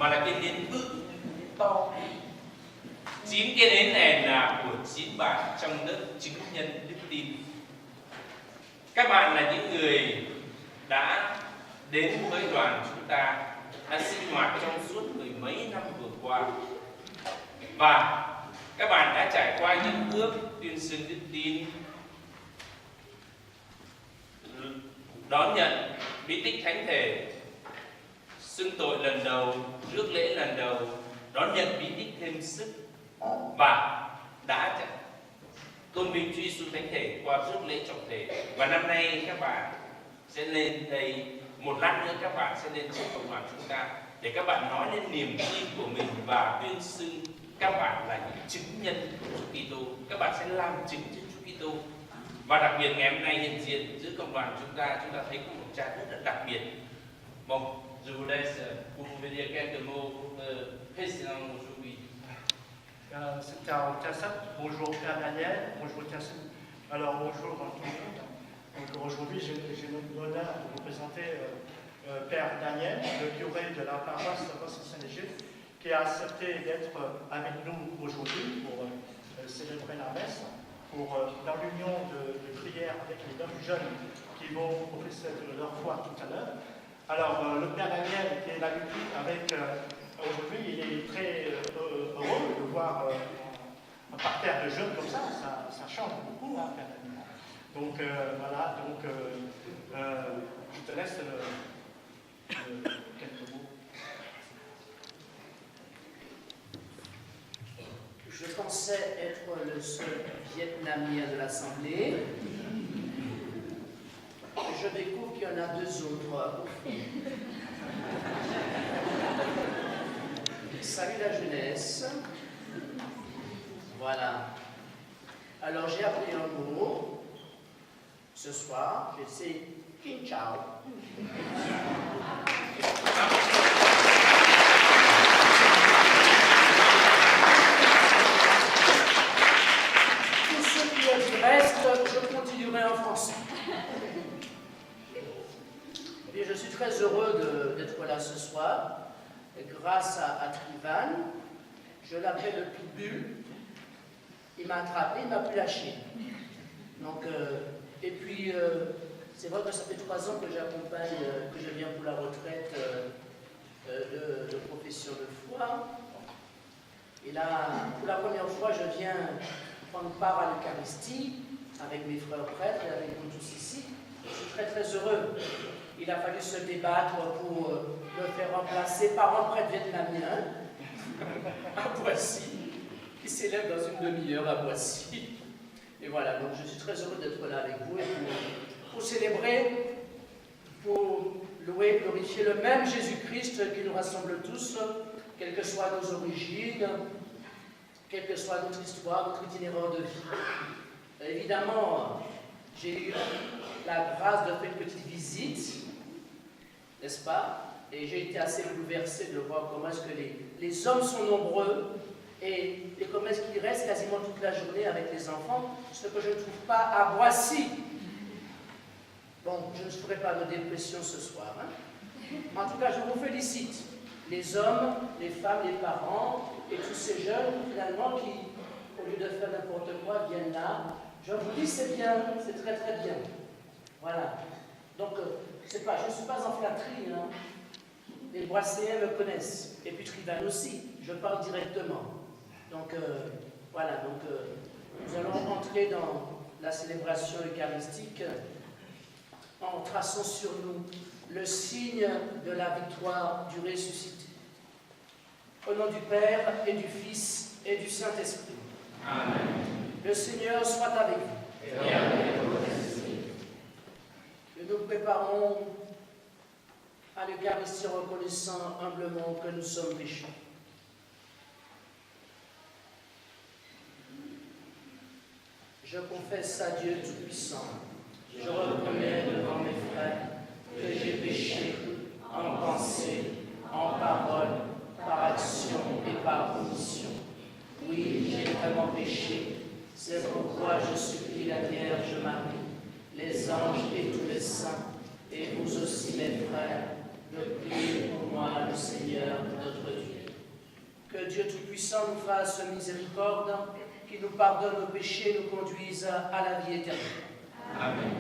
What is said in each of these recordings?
mà là cái nến bự, to. 9 cái nến này là của 9 bạn trong lớp chứng nhân đức tin. Các bạn là những người đã đến với đoàn chúng ta, đã sinh hoạt trong suốt mười mấy năm vừa qua, và các bạn đã trải qua những bước tuyên xưng đức tin, đón nhận bí tích thánh thể, xưng tội lần đầu, rước lễ lần đầu, đón nhận bí tích thêm sức, và đã tôn vinh Chúa Giêsu thánh thể qua rước lễ trọng thể. Và năm nay các bạn sẽ lên đây, một lát nữa các bạn sẽ lên trên cộng đoàn chúng ta để các bạn nói lên niềm tin của mình và tuyên xưng các bạn là những chứng nhân của Chúa Kitô. Các bạn sẽ làm chứng cho Chúa Kitô. Và đặc biệt ngày hôm nay hiện diện giữa cộng đoàn chúng ta thấy có một cha rất là đặc biệt. Bon, je vous laisse pour vous dire quelques mots précédents aujourd'hui. Xin chào cha Sách, bonjour Père Daniel, bonjour cha Sách. Alors bonjour tout le monde. Donc aujourd'hui j'ai l'honneur de vous présenter Père Daniel, le curé de la paroisse Saint-Léger, qui a accepté d'être avec nous aujourd'hui pour célébrer la messe, pour dans l'union de prière avec les 9 jeunes qui vont professer leur foi tout à l'heure. Alors le Père Daniel qui est là avec aujourd'hui, il est très heureux de voir un parterre de jeunes comme ça change beaucoup, hein, Père Daniel. Donc voilà, donc je te laisse quelques mots. Je pensais être le seul Vietnamien de l'Assemblée. Je découvre qu'il y en a 2 autres. Salut la jeunesse. Voilà. Alors j'ai appris un mot ce soir, c'est Kin Chao. Tout ce qui est du reste, je continuerai en français. Et je suis très heureux d'être là ce soir. Grâce à Trivan, je l'appelle le pitbull. Il m'a attrapé, il m'a plus lâché. Donc, et puis, c'est vrai que ça fait 3 ans que j'accompagne, que je viens pour la retraite de profession de foi. Et là, pour la première fois, je viens prendre part à l'Eucharistie avec mes frères prêtres et avec nous tous ici. Je suis très très heureux. Il a fallu se débattre pour le faire remplacer par un prêtre vietnamien à Boissy, qui s'élève dans une demi-heure à Boissy. Et voilà, donc je suis très heureux d'être là avec vous et pour célébrer, pour louer, glorifier le même Jésus-Christ qui nous rassemble tous, quelles que soient nos origines, quelle que soit notre histoire, notre itinéraire de vie. Évidemment, j'ai eu la grâce de faire une petite visite, n'est-ce pas? Et j'ai été assez bouleversé de voir comment est-ce que les hommes sont nombreux et comment est-ce qu'ils restent quasiment toute la journée avec les enfants, ce que je ne trouve pas à Boissy. Bon, je ne ferai pas de dépression ce soir. Hein? En tout cas, je vous félicite. Les hommes, les femmes, les parents et tous ces jeunes, finalement, qui, au lieu de faire n'importe quoi, viennent là. Je vous dis, c'est bien, c'est très très bien. Voilà. Donc, je ne suis pas en flatterie. Hein. Les Boisséens me connaissent. Et puis Trivan aussi. Je parle directement. Donc, voilà. Donc, nous allons entrer dans la célébration eucharistique en traçant sur nous le signe de la victoire du ressuscité. Au nom du Père et du Fils et du Saint-Esprit. Amen. Le Seigneur soit avec vous. Et avec vous aussi. Nous nous préparons à l'Eucharistie reconnaissant humblement que nous sommes pécheurs. Je confesse à Dieu Tout-Puissant. Je reconnais devant mes frères que j'ai péché en pensée, en parole, par action et par omission. Oui, j'ai vraiment péché. C'est pourquoi je supplie la Vierge Marie, les anges et tous les saints, et vous aussi mes frères, de prier pour moi le Seigneur notre Dieu. Que Dieu Tout-Puissant nous fasse miséricorde, qu'il nous pardonne nos péchés et nous conduise à la vie éternelle. Amen.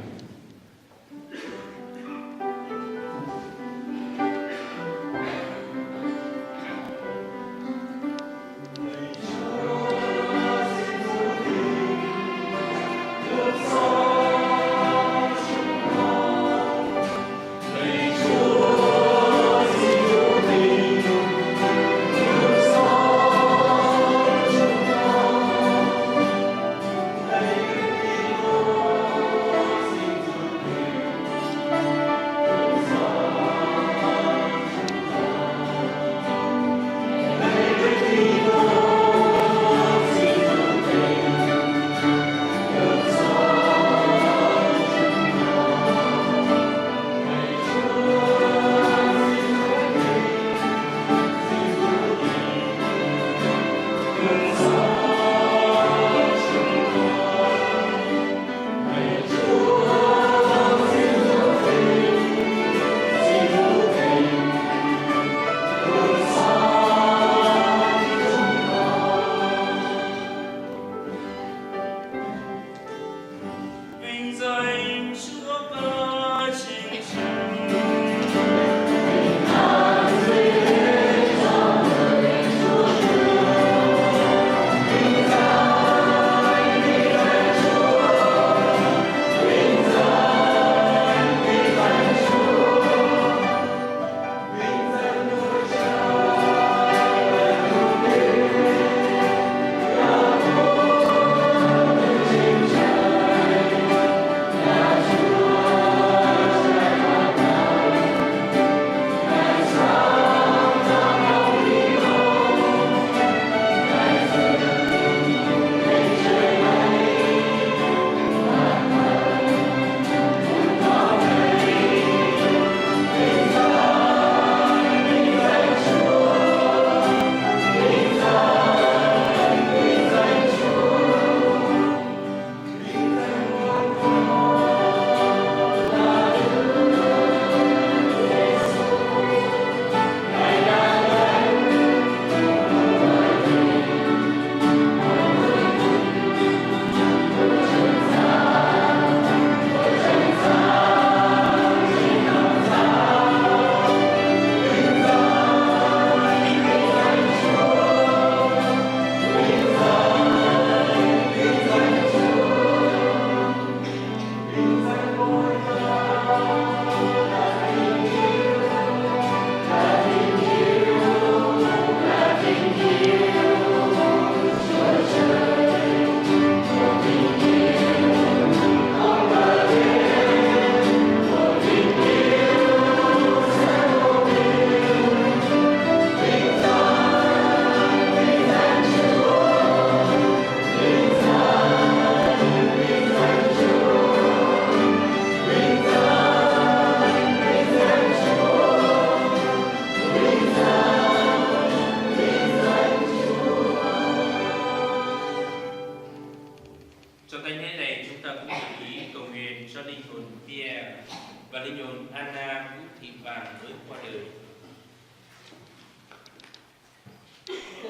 Trong thánh lễ này chúng ta cũng tự ý cầu nguyện cho linh hồn Pierre và linh hồn Anna Vũ Thị Vàng mới qua đời.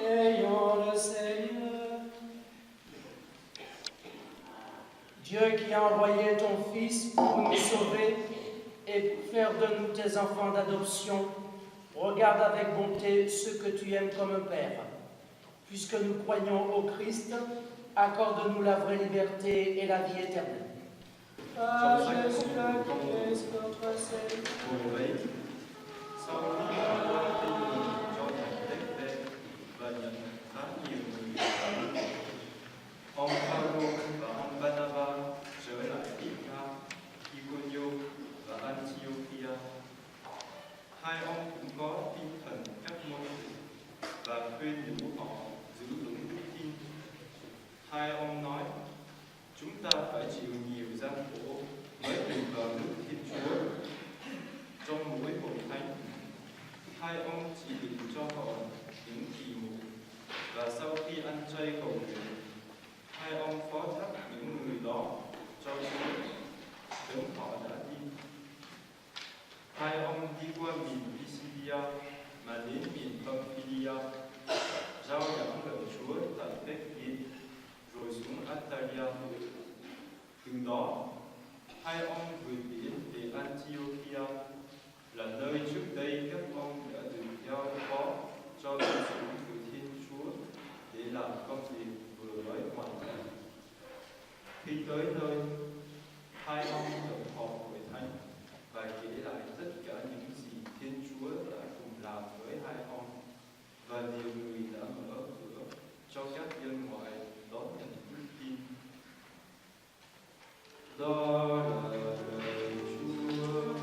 Ayons le Seigneur. Dieu qui a envoyé ton Fils pour nous sauver et pour faire de nous tes enfants d'adoption, regarde avec bonté ceux que tu aimes comme un Père. Puisque nous croyons au Christ, accorde-nous la vraie liberté et la vie éternelle. Par Jésus-Christ, notre Seigneur. Sau khi đã qua tin mừng cho thành tết đệ và nhận khá nhiều người đến, ông Phaolô và ông Barnabas trở lại Lystra, Iconio và Antiochia. Hai ông cũng có tinh thần các môn đệ và khuyên nhủ họ giữ vững đức tin. Hai ông nói: chúng ta phải chịu nhiều gian khổ mới được vào nước Thiên Chúa. Trong mỗi hội thánh, hai ông chỉ định cho họ những kỳ mục, và sau khi ăn chay cầu nguyện, hai ông phó thác những người đó cho Chúa, đấng họ đã tin. Hai ông đi qua miền Pisidia mà đến miền Pamphylia. Attalia. Từng đó, hai ông gửi biển về Antiochia, là nơi trước đây các ông đã được giao phó cho dân chúng của Thiên Chúa để làm công việc vừa mới hoàn thành. Khi tới nơi, hai ông tổng họp hội thánh và kể lại tất cả những gì Thiên Chúa đã cùng làm với hai ông và điều người đã mở cửa cho các dân ngoại đón nhận đức tin. Đó là lời Chúa.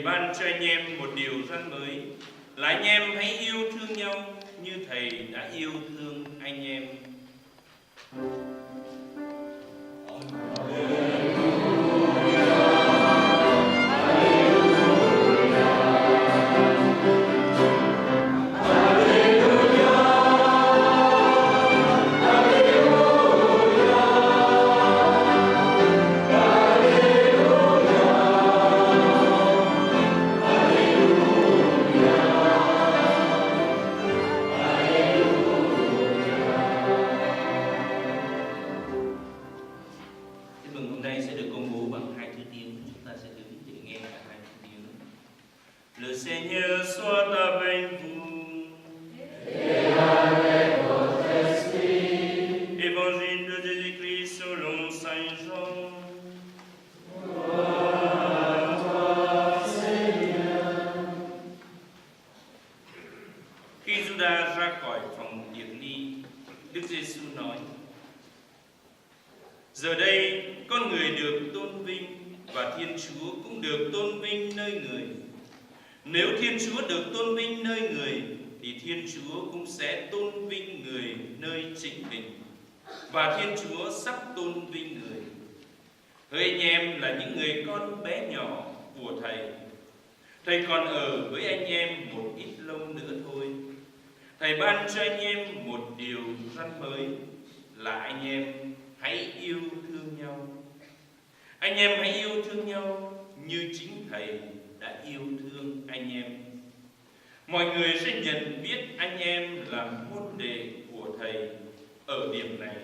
ban cho anh em một điều răn mới là anh em hãy yêu thương nhau như Thầy đã yêu thương anh em. Le Seigneur soit avec vous. Et avec votre esprit. Évangile de Jésus-Christ selon Saint Jean. Gloire à toi, Seigneur. Khi Judas ra khỏi phòng tiệc ly, Đức Giêsu nói: Giờ đây con người được tôn vinh và Thiên Chúa cũng được tôn vinh nơi người. Nếu Thiên Chúa được tôn vinh nơi người, thì Thiên Chúa cũng sẽ tôn vinh người nơi chính mình. Và Thiên Chúa sắp tôn vinh người. Hỡi anh em là những người con bé nhỏ của Thầy. Thầy còn ở với anh em một ít lâu nữa thôi. Thầy ban cho anh em một điều răn mới là anh em hãy yêu thương nhau. Anh em hãy yêu thương nhau như chính Thầy đã yêu thương anh em. Mọi người sẽ nhận biết anh em là môn đệ của Thầy ở điểm này.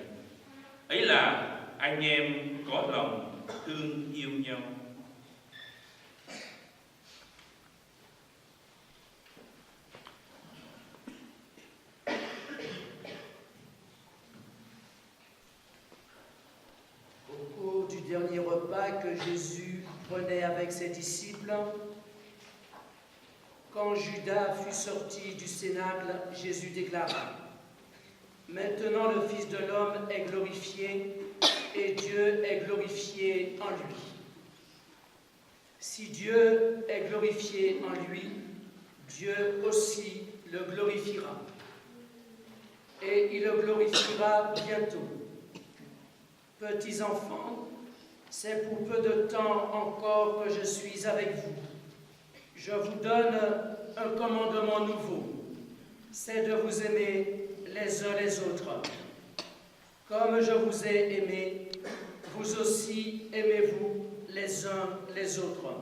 Ấy là anh em có lòng thương yêu nhau. Au cours du dernier repas que Jésus prenait avec ses disciples, quand Judas fut sorti du cénacle, Jésus déclara: Maintenant le Fils de l'homme est glorifié et Dieu est glorifié en lui. Si Dieu est glorifié en lui, Dieu aussi le glorifiera. Et il le glorifiera bientôt. Petits enfants, c'est pour peu de temps encore que je suis avec vous. Je vous donne un commandement nouveau, c'est de vous aimer les uns les autres. Comme je vous ai aimé, vous aussi aimez-vous les uns les autres.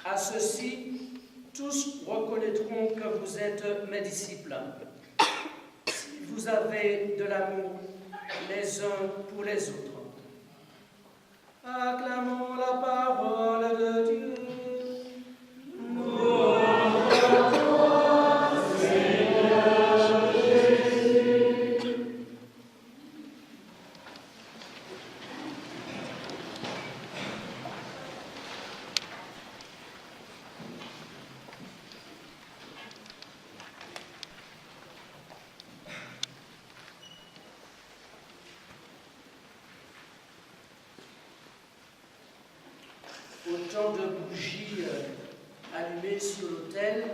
À ceci, tous reconnaîtront que vous êtes mes disciples, si vous avez de l'amour les uns pour les autres. Acclamons la parole de Dieu. Autant de bougies allumées sur l'autel,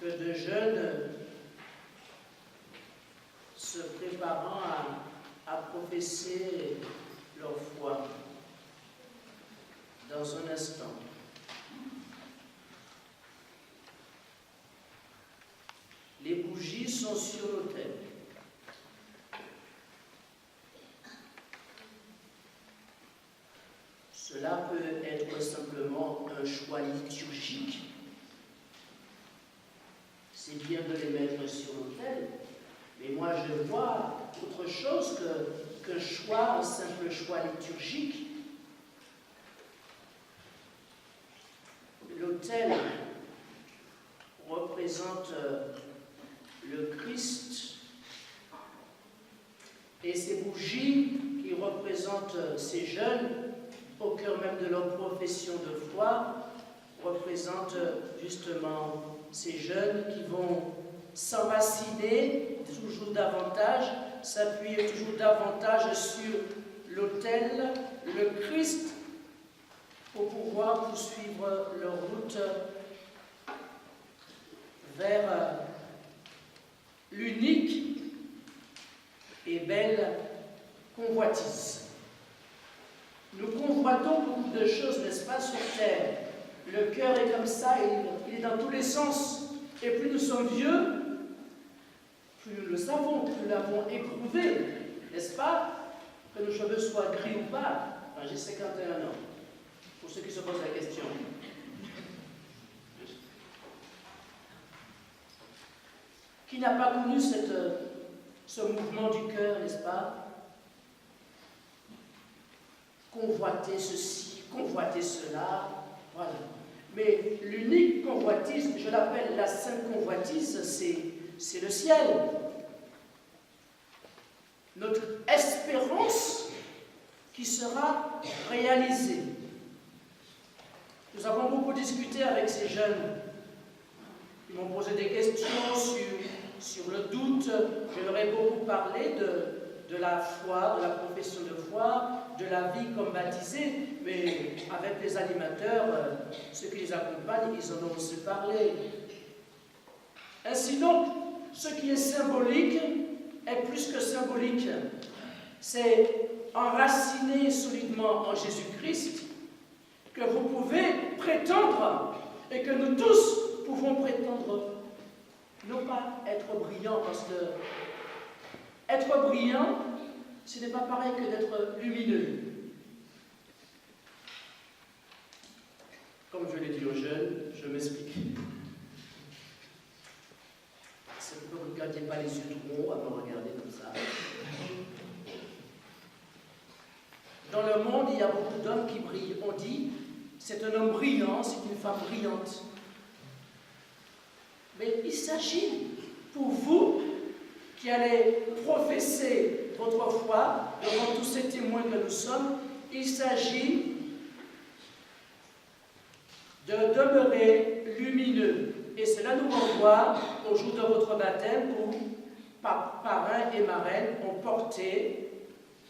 que de jeunes se préparant à professer leur foi dans un instant. Les bougies sont sur l'autel. Cela peut être simplement un choix liturgique. C'est bien de les mettre sur l'autel, mais moi je vois autre chose qu'un choix, un simple choix liturgique. L'autel représente le Christ et ces bougies qui représentent ces jeunes au cœur même de leur profession de foi, représentent justement ces jeunes qui vont s'enraciner toujours davantage, s'appuyer toujours davantage sur l'autel, le Christ, pour pouvoir poursuivre leur route vers l'unique et belle convoitise. Nous convoitons beaucoup de choses, n'est-ce pas, sur terre. Le cœur est comme ça, il est dans tous les sens. Et plus nous sommes vieux, plus nous le savons, plus nous l'avons éprouvé, n'est-ce pas, que nos cheveux soient gris ou pas. Enfin, j'ai 51 ans, pour ceux qui se posent la question. Qui n'a pas connu ce mouvement du cœur, n'est-ce pas? Convoiter ceci, convoiter cela, voilà. Mais l'unique convoitise, je l'appelle la sainte convoitise, c'est le ciel. Notre espérance qui sera réalisée. Nous avons beaucoup discuté avec ces jeunes. Ils m'ont posé des questions sur le doute. Je leur ai beaucoup parlé de la foi, de la profession de foi, de la vie comme baptisée, mais avec les animateurs, ceux qui les accompagnent, ils en ont aussi parlé. Ainsi donc, ce qui est symbolique est plus que symbolique. C'est enraciné solidement en Jésus-Christ que vous pouvez prétendre, et que nous tous pouvons prétendre, non pas être brillants, parce que être brillant, ce n'est pas pareil que d'être lumineux. Comme je l'ai dit aux jeunes, je m'explique. C'est que vous ne regardiez pas les yeux tout ronds à me regarder comme ça. Dans le monde, il y a beaucoup d'hommes qui brillent. On dit, c'est un homme brillant, c'est une femme brillante. Mais il s'agit, pour vous, qui allez professer votre foi devant tous ces témoins que nous sommes, il s'agit de demeurer lumineux. Et cela nous renvoie au jour de votre baptême où parrain et marraine ont porté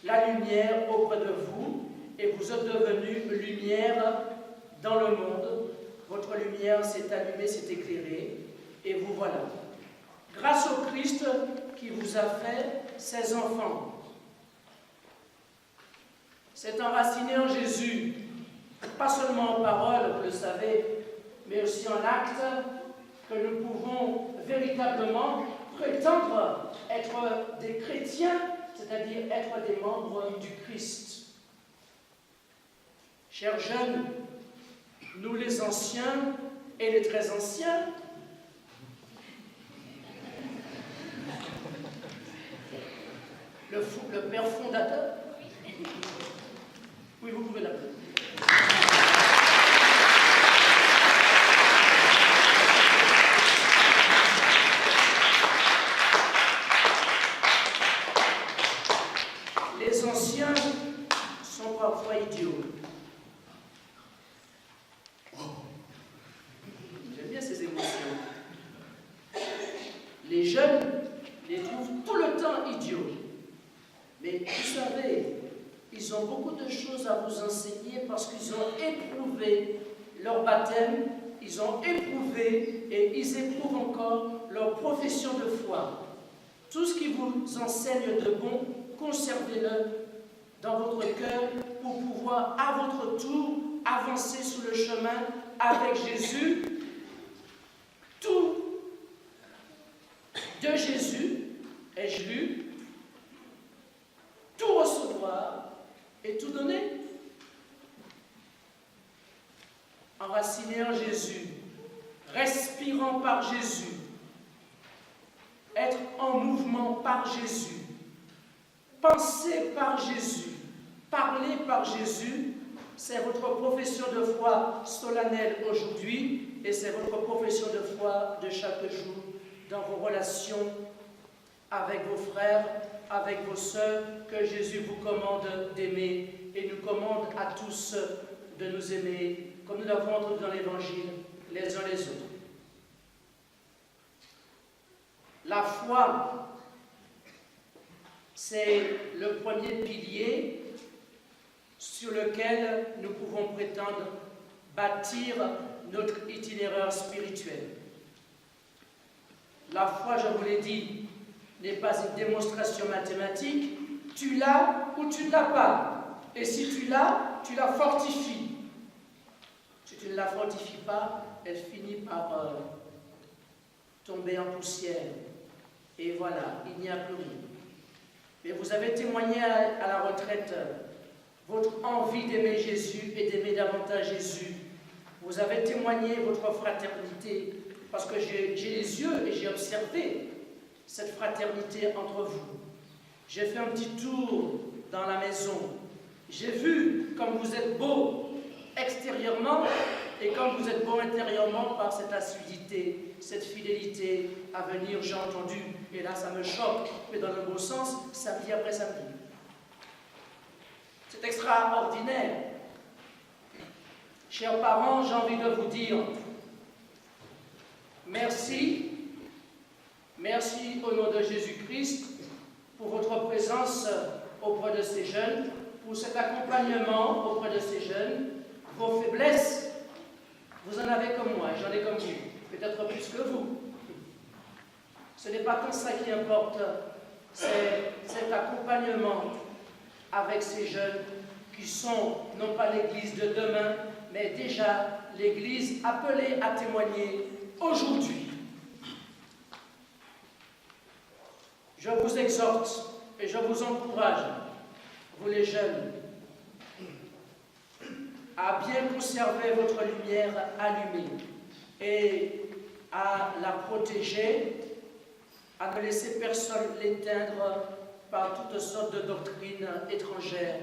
la lumière auprès de vous et vous êtes devenus lumière dans le monde. Votre lumière s'est allumée, s'est éclairée et vous voilà. Grâce au Christ qui vous a fait ses enfants. C'est enraciné en Jésus, pas seulement en parole, vous le savez, mais aussi en acte, que nous pouvons véritablement prétendre être des chrétiens, c'est-à-dire être des membres du Christ. Chers jeunes, nous les anciens et les très anciens, le père fondateur. Oui, vous pouvez l'appeler. Les anciens sont parfois idiots. J'aime bien ces émotions. Les jeunes les trouvent tout le temps idiots. Mais vous savez, ils ont beaucoup de choses à vous enseigner parce qu'ils ont éprouvé leur baptême, ils ont éprouvé et ils éprouvent encore leur profession de foi. Tout ce qui vous enseigne de bon, conservez-le dans votre cœur pour pouvoir à votre tour avancer sur le chemin avec Jésus. Tout de Jésus, ai-je lu, tout recevoir et tout donner. Enraciné en Jésus, respirant par Jésus, être en mouvement par Jésus, penser par Jésus, parler par Jésus, c'est votre profession de foi solennelle aujourd'hui et c'est votre profession de foi de chaque jour dans vos relations avec vos frères, avec vos sœurs, que Jésus vous commande d'aimer et nous commande à tous de nous aimer, comme nous l'avons entendu dans l'Évangile, les uns les autres. La foi, c'est le premier pilier sur lequel nous pouvons prétendre bâtir notre itinéraire spirituel. La foi, je vous l'ai dit, n'est pas une démonstration mathématique. Tu l'as ou tu ne l'as pas. Et si tu l'as, tu la fortifies. Si tu ne la fortifies pas, elle finit par tomber en poussière. Et voilà, il n'y a plus rien. Mais vous avez témoigné à la retraite votre envie d'aimer Jésus et d'aimer davantage Jésus. Vous avez témoigné votre fraternité, parce que j'ai les yeux et j'ai observé cette fraternité entre vous. J'ai fait un petit tour dans la maison. J'ai vu comme vous êtes beau extérieurement et comme vous êtes beau intérieurement par cette assiduité, cette fidélité à venir, j'ai entendu, et là ça me choque, mais dans le bon sens, samedi après samedi. C'est extraordinaire. Chers parents, j'ai envie de vous dire merci. Merci au nom de Jésus-Christ pour votre présence auprès de ces jeunes, pour cet accompagnement auprès de ces jeunes. Vos faiblesses, vous en avez comme moi, et j'en ai comme vous, peut-être plus que vous. Ce n'est pas tant ça qui importe, c'est cet accompagnement avec ces jeunes qui sont non pas l'Église de demain, mais déjà l'Église appelée à témoigner aujourd'hui. Je vous exhorte et je vous encourage, vous les jeunes, à bien conserver votre lumière allumée et à la protéger, à ne laisser personne l'éteindre par toutes sortes de doctrines étrangères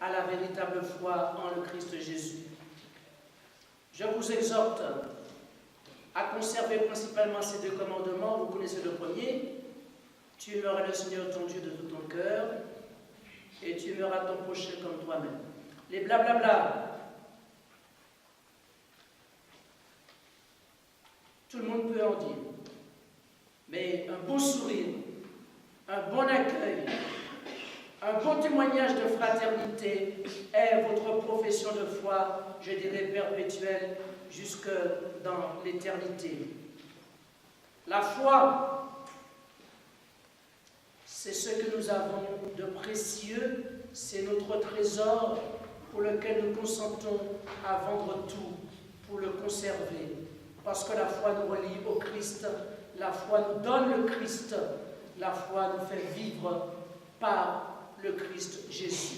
à la véritable foi en le Christ Jésus. Je vous exhorte à conserver principalement ces deux commandements. Vous connaissez le premier: tu aimeras le Seigneur ton Dieu de tout ton cœur et tu aimeras ton prochain comme toi-même. Les blablabla, tout le monde peut en dire, mais un beau sourire, un bon accueil, un bon témoignage de fraternité est votre profession de foi, je dirais perpétuelle, jusque dans l'éternité. La foi, c'est ce que nous avons de précieux, c'est notre trésor pour lequel nous consentons à vendre tout, pour le conserver. Parce que la foi nous relie au Christ, la foi nous donne le Christ, la foi nous fait vivre par le Christ Jésus.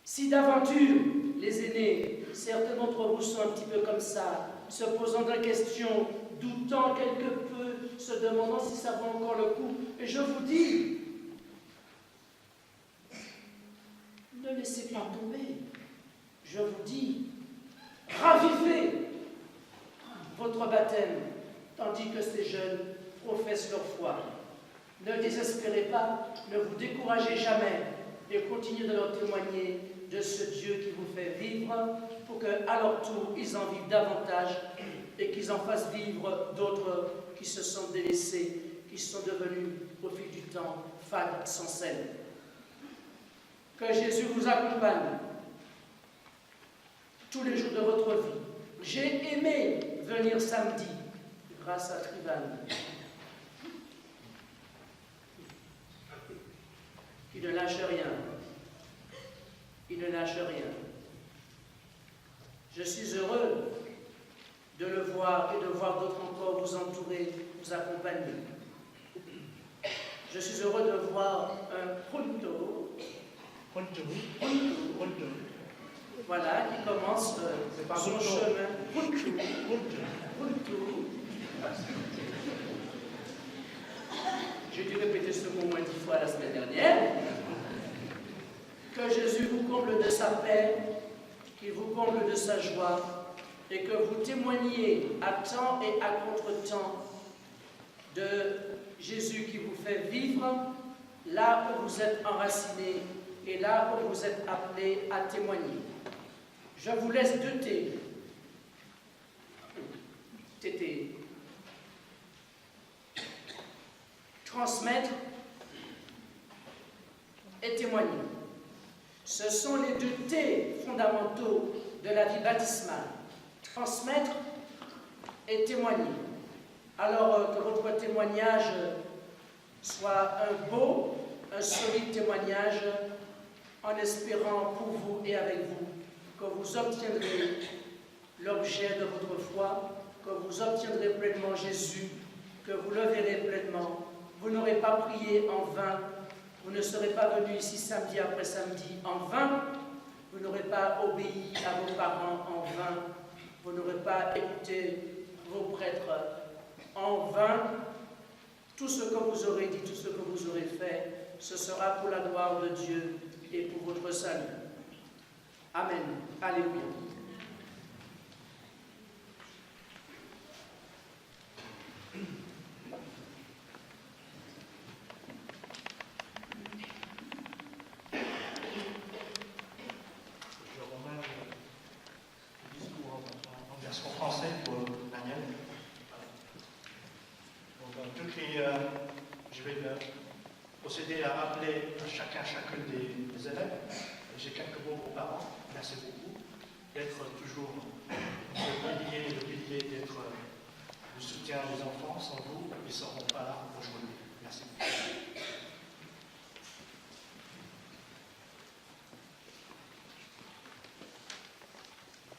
Si d'aventure, les aînés, certains d'entre vous sont un petit peu comme ça, se posant des questions, doutant quelque peu, se demandant si ça vaut encore le coup, et je vous dis, ne laissez pas tomber. Je vous dis, ravivez votre baptême, tandis que ces jeunes professent leur foi. Ne désespérez pas, ne vous découragez jamais, et continuez de leur témoigner de ce Dieu qui vous fait vivre, pour qu'à leur tour, ils en vivent davantage, et qu'ils en fassent vivre d'autres qui se sont délaissés, qui sont devenus, au fil du temps, fades sans sel. Que Jésus vous accompagne tous les jours de votre vie. J'ai aimé venir samedi, grâce à Trivan, qui ne lâche rien. Il ne lâche rien. Je suis heureux de le voir et de voir d'autres encore vous entourer, vous accompagner. Je suis heureux de voir un pronto, voilà, qui commence son chemin. J'ai dû répéter ce mot moins 10 fois la semaine dernière. Que Jésus vous comble de sa paix, qu'il vous comble de sa joie, et que vous témoigniez à temps et à contre-temps de Jésus qui vous fait vivre là où vous êtes enracinés et là où vous êtes appelés à témoigner. Je vous laisse deux thés. Transmettre et témoigner. Ce sont les deux T fondamentaux de la vie baptismale. Transmettre et témoigner. Alors que votre témoignage soit un beau, un solide témoignage, en espérant pour vous et avec vous que vous obtiendrez l'objet de votre foi, que vous obtiendrez pleinement Jésus, que vous le verrez pleinement. Vous n'aurez pas prié en vain, vous ne serez pas venu ici samedi après samedi en vain, vous n'aurez pas obéi à vos parents en vain, vous n'aurez pas écouté vos prêtres en vain. Tout ce que vous aurez dit, tout ce que vous aurez fait, ce sera pour la gloire de Dieu et pour votre salut. Amen. Alléluia. Je remets le discours en version française pour Daniel. Donc, je vais procéder à appeler chacune des élèves. J'ai quelques mots aux parents. Merci beaucoup d'être toujours le pilier d'être le soutien des enfants. Sans vous, ils ne seront pas là aujourd'hui. Merci beaucoup.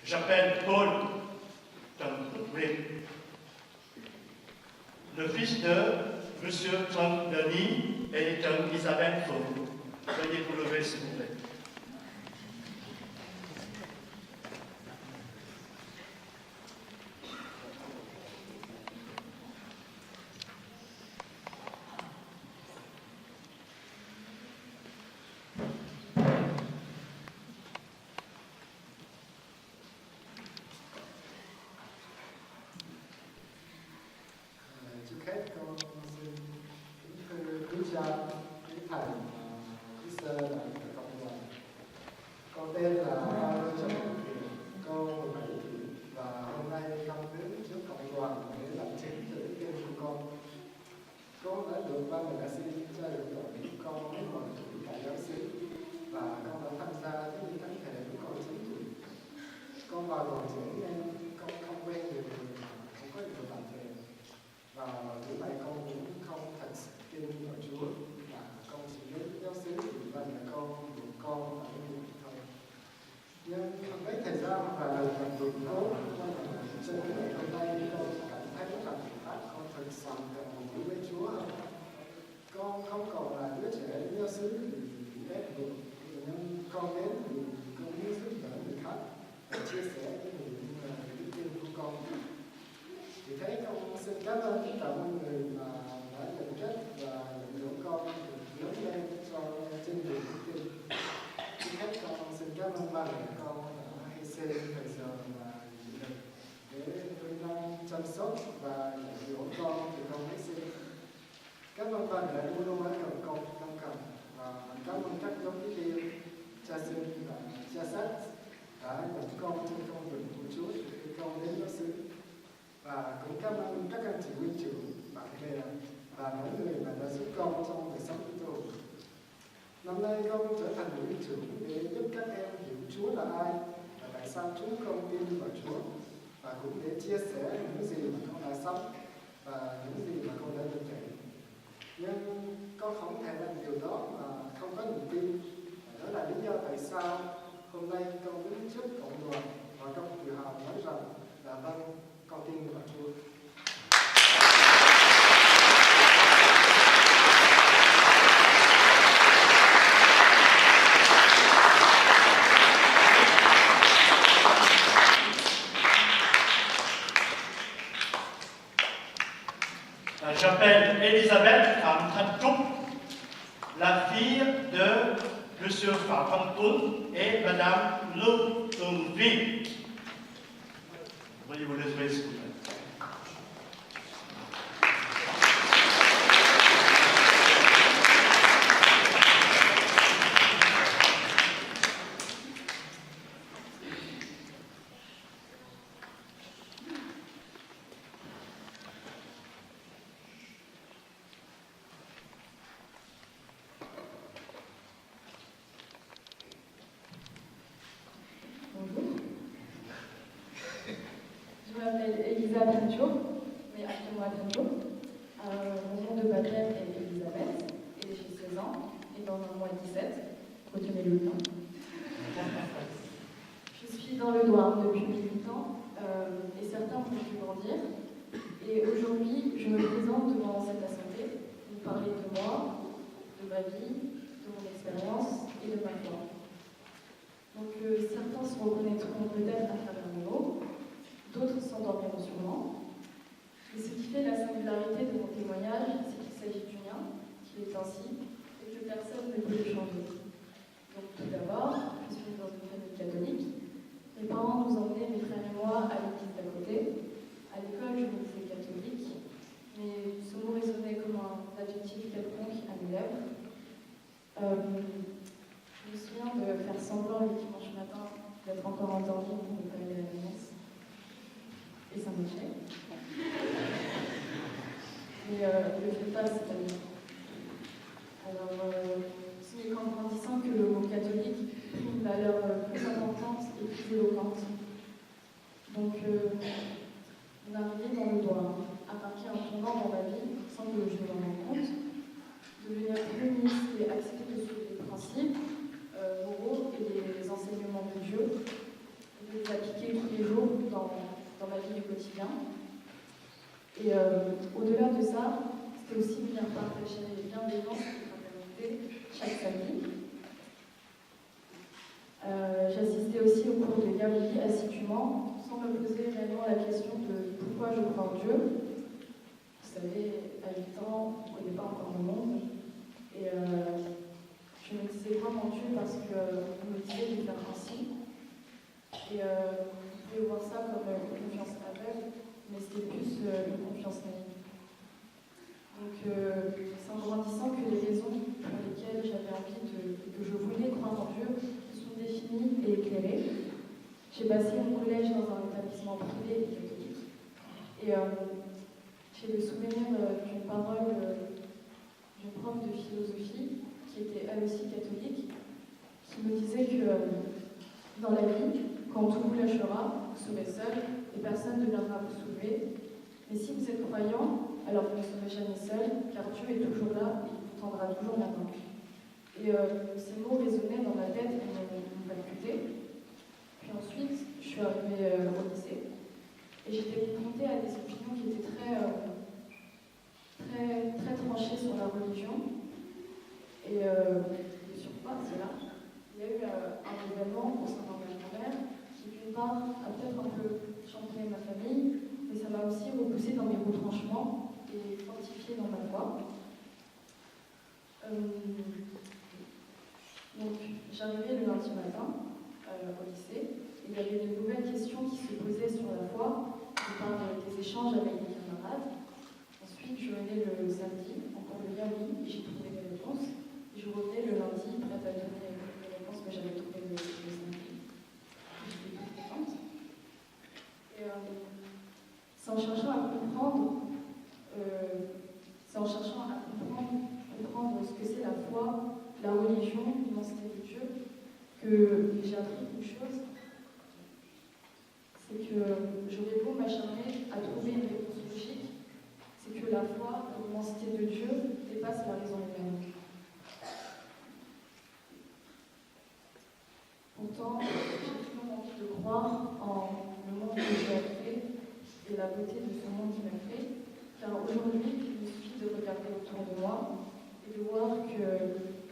J'appelle Paul Tonglé, le fils de M. Tom Denis et de Isabelle Faux. Veuillez vous lever, s'il vous plaît. Trước hết con xin kính cha quý thầy quý sơ và cả cộng đoàn. Con tên là Phaolô Trần Hữu Kiệt, con 17 tuổi và hôm nay con đến trước cộng đoàn để làm chứng cho đức tin của con. Con đã được ba mẹ đã xin cha được gọi của con đến mọi tuổi là giáo sĩ và con đã tham gia với những thánh thể lúc con 9 tuổi. Con vào đoàn trẻ nên con không quen nhiều người, không có nhiều bạn bè. Và tuổi này con cũng không thật sự tin vào Chúa và con chỉ biết giáo xứ vì vậy là con buộc con phải đi thôi. Nhưng mấy thời gian và lần gặp được tốt cho đến ngày hôm nay con cảm thấy rằng con thật sự cần một với Chúa hơn. Con không còn là đứa trẻ giáo xứ vì ép buộc, nhưng con đến vì con muốn giúp đỡ người khác và chia sẻ với những tin của con. Vì thế con xin cảm ơn tất cả mọi người mà đã nhận trách và nhận dỗ con được lớn lên cho trên đường đức tin. Trước hết con xin cảm ơn ba mẹ con đã hy sinh thời giờ và nghị lực để nuôi nâng chăm sóc và nhận dỗ con từ con hy sinh. Cảm ơn ba mẹ luôn luôn ở gần con trong cần và cảm ơn các nhóm tiếp theo, cha sinh và cha sách đã dẫn con trên con đường của Chúa từ con đến giáo xứ. Và cũng cảm ơn các anh chị huynh trưởng, bạn bè và mọi người mà đã giúp con trong đời sống của tôi. Năm nay con trở thành huynh trưởng để giúp các em hiểu Chúa là ai và tại sao chúng con tin vào Chúa, và cũng để chia sẻ những gì mà con đã sống và những gì mà con đã được trải. Nhưng con không thể làm điều đó mà không có niềm tin. Và đó là lý do tại sao hôm nay con đứng trước cộng đoàn và con tự hào nói rằng là vâng, con tin vào Chúa. J'appelle Elisabeth Pham Thanh Trúc, la fille de M. Phạm Văn Tuấn et Madame Lưu Tường Vi. Veuillez vous lever, s'il vous plaît. Trincho, mais appelez-moi Trincho. Mon nom de baptême est Elisabeth, et j'ai 16 ans, et dans un mois 17, retenez le nom. Je suis dans le Doire depuis 18 ans, et certains m'ont vu grandir. Et aujourd'hui, je me présente devant cette assemblée pour parler de moi, de ma vie, de mon expérience et de ma foi. Donc certains se reconnaîtront peut-être à travers mes mots, d'autres s'endormiront sûrement. Et ce qui fait la singularité de mon témoignage, c'est qu'il s'agit du mien, qu'il est ainsi, et que personne ne peut le changer. Donc tout d'abord, je suis dans une famille catholique. Mes parents nous emmenaient, mes frères et moi, à l'église d'à côté. À l'école, je me disais catholique, mais ce mot résonnait comme un adjectif quelconque à mes lèvres. Je me souviens de faire semblant le dimanche matin d'être encore endormie pour ne pas aller à la messe. Et ça marchait. Mais je ne fais pas cette année. Alors, ce n'est qu'en grandissant que le mot catholique prit une valeur plus importante et plus éloquente. Donc, on est arrivé dans le Doire, à marquer un tournant dans ma vie, sans que je m'en rende compte, devenir féministe et accepter de suivre les principes moraux et les enseignements de Dieu, et de les appliquer tous les jours dans ma vie du quotidien. Et au-delà de ça, c'était aussi venir partager les bienveillances et la fraternité chaque samedi. J'assistais aussi au cours de Yaouli assidûment, sans me poser réellement la question de pourquoi je crois en Dieu. Vous savez, à 8 ans, on ne connaît pas encore le monde. Et je me disais vraiment Dieu parce qu'on me disait de faire ainsi. Et vous pouvez voir ça comme une confiance aveugle, mais c'était plus une confiance naïve. Donc c'est en grandissant que les raisons pour lesquelles j'avais envie que je voulais croire en Dieu sont définies et éclairées. J'ai passé mon collège dans un établissement privé et catholique. Et j'ai le souvenir d'une parole d'une prof de philosophie qui était elle aussi catholique, qui me disait que dans la vie, quand tout vous lâchera, vous serez seul et personne ne viendra vous sauver. Mais si vous êtes croyant, alors vous ne serez jamais seul, car Dieu est toujours là et il vous tendra toujours la main. Et ces mots résonnaient dans ma tête et m'ont percuté. Puis ensuite, je suis arrivée au lycée et j'étais confrontée à des opinions qui étaient très tranchées sur la religion. Et de surcroît, c'est là, il y a eu un événement au sein de ma grand-mère qui, d'une part, a peut-être un peu chamboulé ma famille, mais ça m'a aussi repoussée dans mes retranchements et fortifiée dans ma foi. Donc, j'arrivais le lundi matin au lycée, et il y avait de nouvelles questions qui se posaient sur la foi, par des échanges avec des camarades. Ensuite, je venais le samedi, en cours de Yaouli, et j'ai trouvé des réponses. Et je revenais le lundi, prête à donner les réponses que j'avais trouvées le samedi. J'étais toute contente. Et c'est en cherchant à comprendre ce que c'est la foi, la religion, l'immensité de Dieu, que j'ai appris une chose, c'est que j'aurais beau m'acharner à trouver une réponse logique, c'est que la foi, l'immensité de Dieu, dépasse la raison humaine. Pourtant, j'ai toujours envie de croire en le monde que Dieu a créé et la beauté de ce monde qu'il a créé, car aujourd'hui, il me suffit de regarder autour de moi et de voir que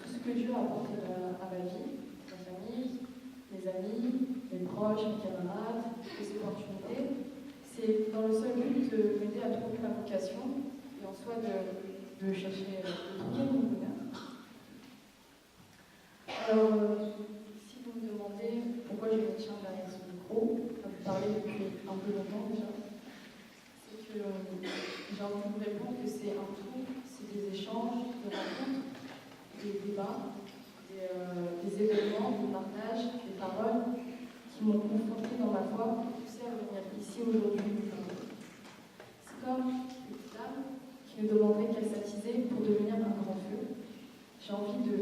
tout ce que Dieu a apporté à ma vie, ma famille, mes amis, mes proches, mes camarades, les opportunités, c'est dans le seul but de m'aider à trouver ma vocation et en soi de chercher, de trouver mon bonheur. Alors, si vous me demandez pourquoi je me tiens derrière ce micro, à vous parler depuis un peu longtemps déjà, c'est que j'ai envie de vous répondre que c'est un tout, c'est des échanges, des rencontres, des débats, des événements, des partages, des paroles qui m'ont confrontée dans ma foi et poussée à venir ici aujourd'hui. C'est comme une petite flamme qui me demanderait qu'elle s'attisait pour devenir un grand feu. J'ai envie de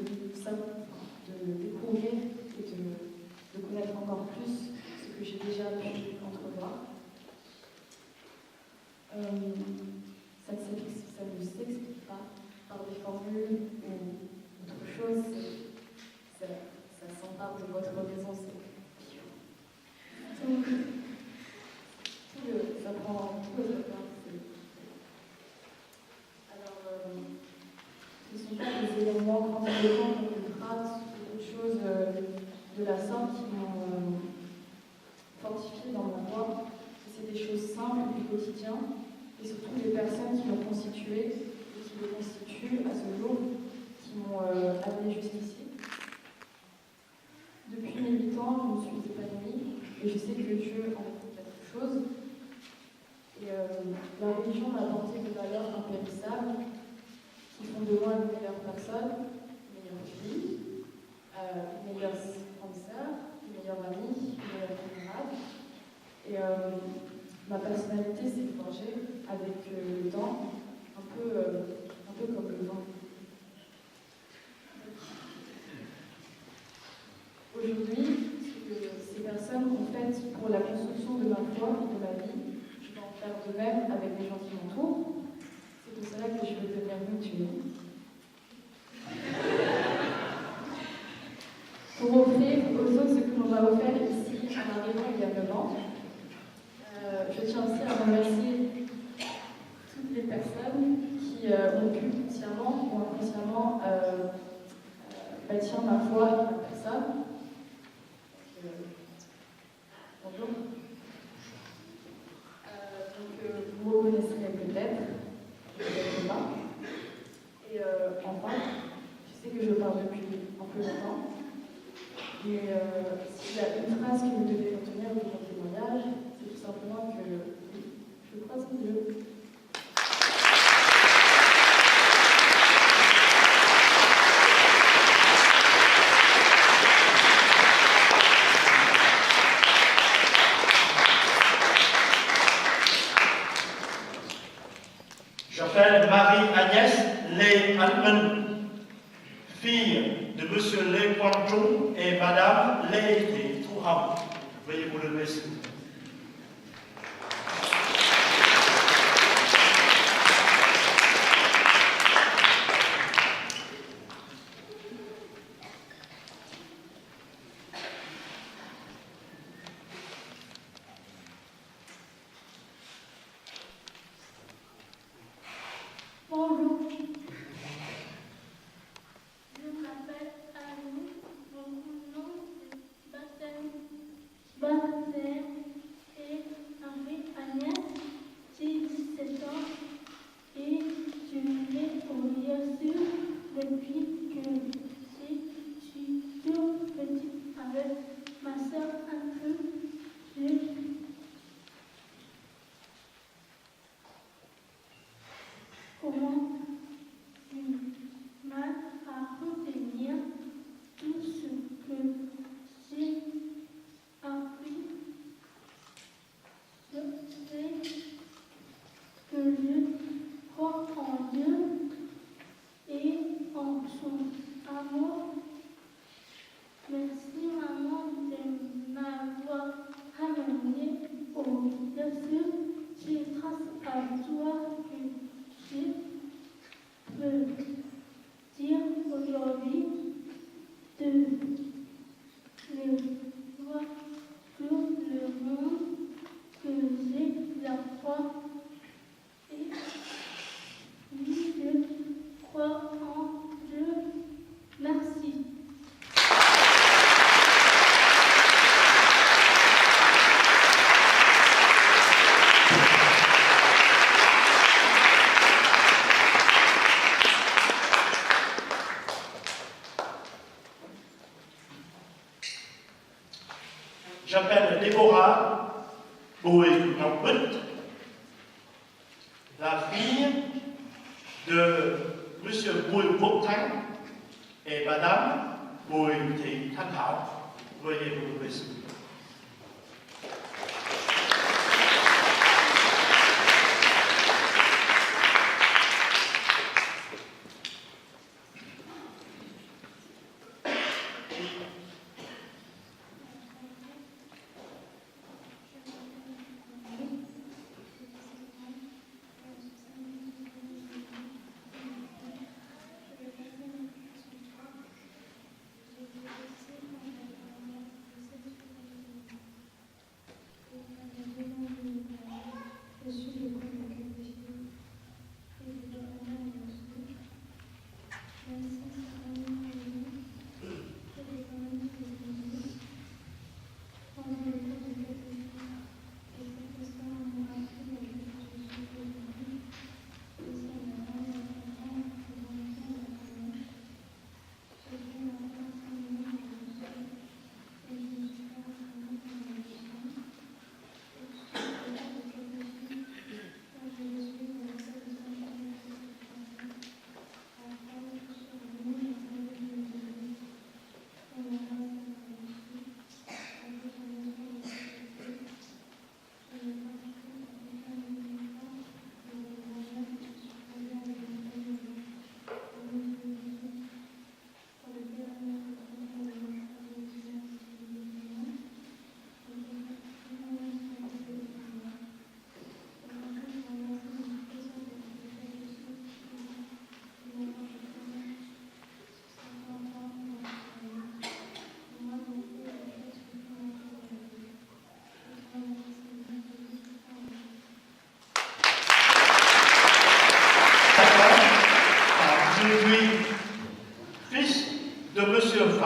découvrir et de connaître encore plus ce que j'ai déjà pu entrevoir. ça ne s'explique pas par des formules ou autre chose. Ça s'empare de votre maison, ça prend tout le temps. Alors, ce ne sont pas des éléments grandiloquents comme des traces ou autre chose de la sorte qui m'ont fortifié dans ma foi. C'est des choses simples du quotidien et surtout les personnes qui l'ont constitué et qui le constituent à ce jour, qui m'ont amené jusqu'ici. Depuis mes 8 ans, je me suis épanouie et je sais que Dieu en fait quelque chose. Et la religion m'a apporté des valeurs impérissables qui font de moi une meilleure personne, une meilleure fille, une meilleure grande sœur, une meilleure amie, une meilleure camarade. Et ma personnalité s'est forgée avec le temps, un peu comme le vent. Aujourd'hui, ce que ces personnes ont fait pour la construction de ma foi et de ma vie, je vais en faire de même avec les gens qui m'entourent. C'est pour cela que je veux devenir mutuelle. Pour offrir aux autres ce que l'on m'a offert ici en arrivant il y a 9 ans, je tiens aussi à remercier toutes les personnes qui ont pu consciemment ou inconsciemment bâtir ma foi et ma personne. Bonjour. Vous me reconnaîtrez peut-être pas. Et enfin, je sais que je parle depuis un peu longtemps, mais s'il y a une phrase que vous devez retenir de mon témoignage, c'est tout simplement que je crois en Dieu. J'appelle Marie-Agnès Lê Almen, fille de M. Lê Quang Trung et Madame Lê Thị Thu Hồng. Veuillez vous lever, s'il vous plaît. Bonjour, je m'appelle Annie, mon nom est baptême et Marie-Agnès, j'ai 17 ans et je vais au Yesu depuis que je suis toute petite avec ma soeur un peu. Comment du mal à retenir tout ce que j'ai appris. Je sais que je crois en Dieu et en son amour. Merci maman de m'avoir amené au Jésus. C'est grâce à toi que je peux dire aujourd'hui de le voir sur le monde que j'ai la foi et oui, je crois en Dieu. Merci. J'appelle Déborah Boué Ngọc, la fille de M. Bùi Quốc Thắng et Madame Bùi Thị Thanh Thảo. Veuillez vous lever, s'il vous plaît.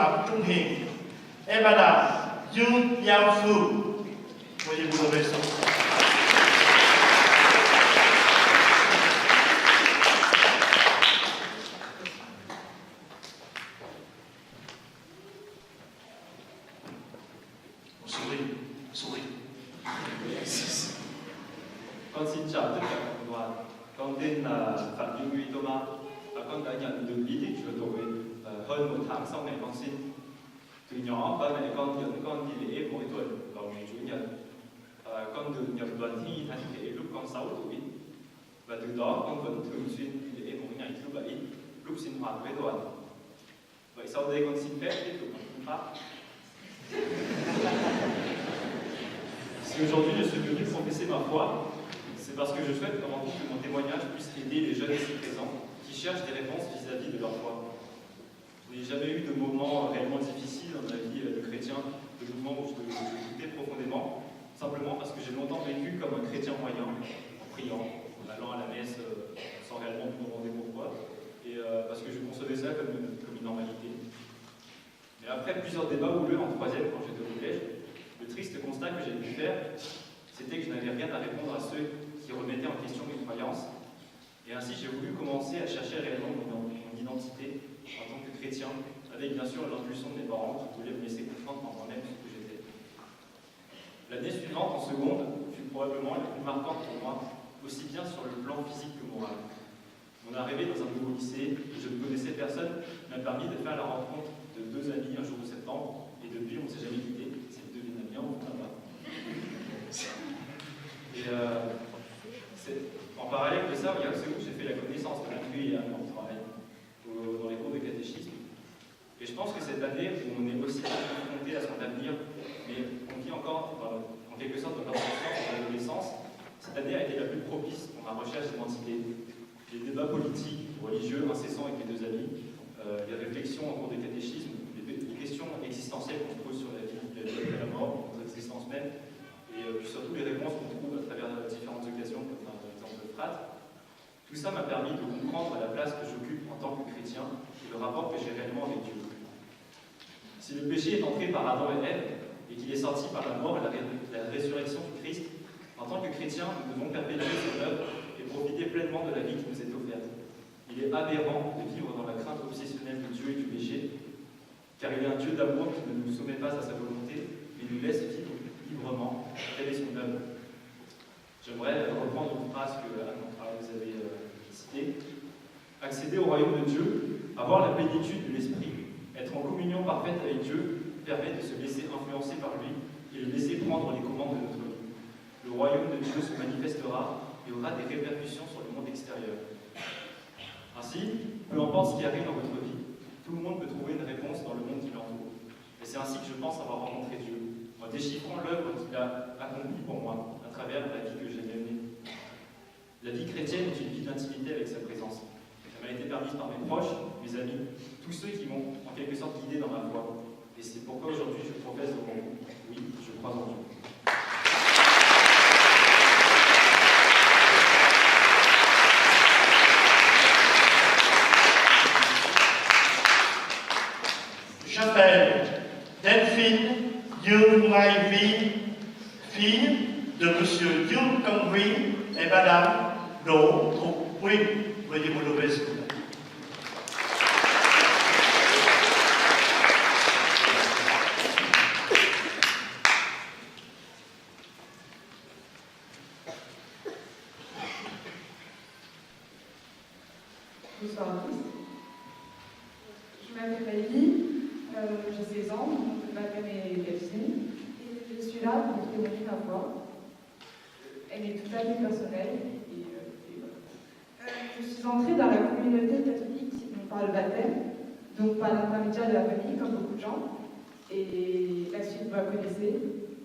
Phạm Trung Hiền et Madame Yoon Yao Su. Veuillez vous lever s'il vous plaît. Con xin chào tất cả cộng đoàn. Con tên là Phạm Duy Thomas và con đã nhận được bí tích chữa tội hơn 1 tháng sau ngày con sinh. Từ nhỏ, ba mẹ con dẫn con đi lễ mỗi tuần vào ngày Chủ nhật. Con được nhập đoàn thi thánh thể lúc con 6 tuổi. Và từ đó con vẫn thường xuyên đi lễ mỗi ngày thứ Bảy lúc sinh hoạt với đoàn. Vậy sau đây con xin phép tiếp tục bằng phương pháp. Si aujourd'hui je suis venu professer ma foi, c'est parce que je souhaite avant tout que mon témoignage puisse aider les jeunes ici présents qui cherchent des réponses vis-à-vis de leur foi. Je n'ai jamais eu de moment réellement difficile dans ma vie de chrétien, de moments où je doutais profondément, simplement parce que j'ai longtemps vécu comme un chrétien moyen, en priant, en allant à la messe sans réellement me demander pourquoi, et parce que je concevais ça comme une normalité. Mais après plusieurs débats houleux en 3e quand j'étais au collège, le triste constat que j'ai pu faire, c'était que je n'avais rien à répondre à ceux qui remettaient en question mes croyances. Et ainsi, j'ai voulu commencer à chercher réellement mon identité en tant que chrétien, avec bien sûr l'impulsion de mes parents qui voulaient me laisser comprendre par moi-même ce que j'étais. L'année suivante, en seconde, fut probablement la plus marquante pour moi, aussi bien sur le plan physique que moral. Mon arrivée dans un nouveau lycée, où je ne connaissais personne, m'a permis de faire la rencontre de 2 amis un jour de septembre, et depuis, on ne s'est jamais quitté. Et en parallèle de ça, il y a aussi où j'ai fait la connaissance de l'André et mon travail dans les cours de catéchisme. Et je pense que cette année où on est aussi confronté à son avenir, mais on vit encore en quelque sorte dans l'adolescence, cette année a été la plus propice pour ma recherche d'identité. Les débats politiques, religieux, incessants avec mes 2 amis, les réflexions en cours de catéchisme, les questions existentielles qu'on se pose sur la vie après la mort, notre existence même, et puis surtout les réponses qu'on trouve à travers différentes occasions, comme par exemple le Frat. Tout ça m'a permis de comprendre la place que j'occupe en tant que chrétien et le rapport que j'ai réellement avec Dieu. Si le péché est entré par Adam et Ève et qu'il est sorti par la mort et la résurrection du Christ, en tant que chrétien, nous devons perpétuer son œuvre et profiter pleinement de la vie qui nous est offerte. Il est aberrant de vivre dans la crainte obsessionnelle de Dieu et du péché, car il est un Dieu d'amour qui ne nous soumet pas à sa volonté, mais nous laisse vivre librement. Telle est son œuvre. J'aimerais reprendre une phrase que vous avez citée. Accéder au royaume de Dieu, avoir la plénitude de l'esprit, être en communion parfaite avec Dieu, permet de se laisser influencer par lui et de laisser prendre les commandes de notre vie. Le royaume de Dieu se manifestera et aura des répercussions sur le monde extérieur. Ainsi, peu importe ce qui arrive dans votre vie, tout le monde peut trouver une réponse dans le monde qui l'entoure. Et c'est ainsi que je pense avoir rencontré Dieu, en déchiffrant l'œuvre qu'il a accomplie pour moi à travers la vie que j'ai menée. La vie chrétienne est une vie d'intimité avec sa présence. Elle m'a été permise par mes proches, mes amis, tous ceux qui m'ont en quelque sorte guidé dans ma foi. Et c'est pourquoi aujourd'hui je professe devant vous. Oui, je crois en Dieu. J'appelle Delphine Yoon Mai-Vi, fille de M. Yoon Kong-Hui et Madame Do Thục-Quyên. Veuillez vous lever, s'il vous plaît. Bonsoir à tous. Je m'appelle Maëlie, j'ai 16 ans, ma mère est Delphine, et je suis là pour témoigner ma foi. Elle est tout à fait personnelle. Je suis entrée dans la communauté catholique par le baptême, donc par l'intermédiaire de la famille, comme beaucoup de gens, et la suite vous la connaissez.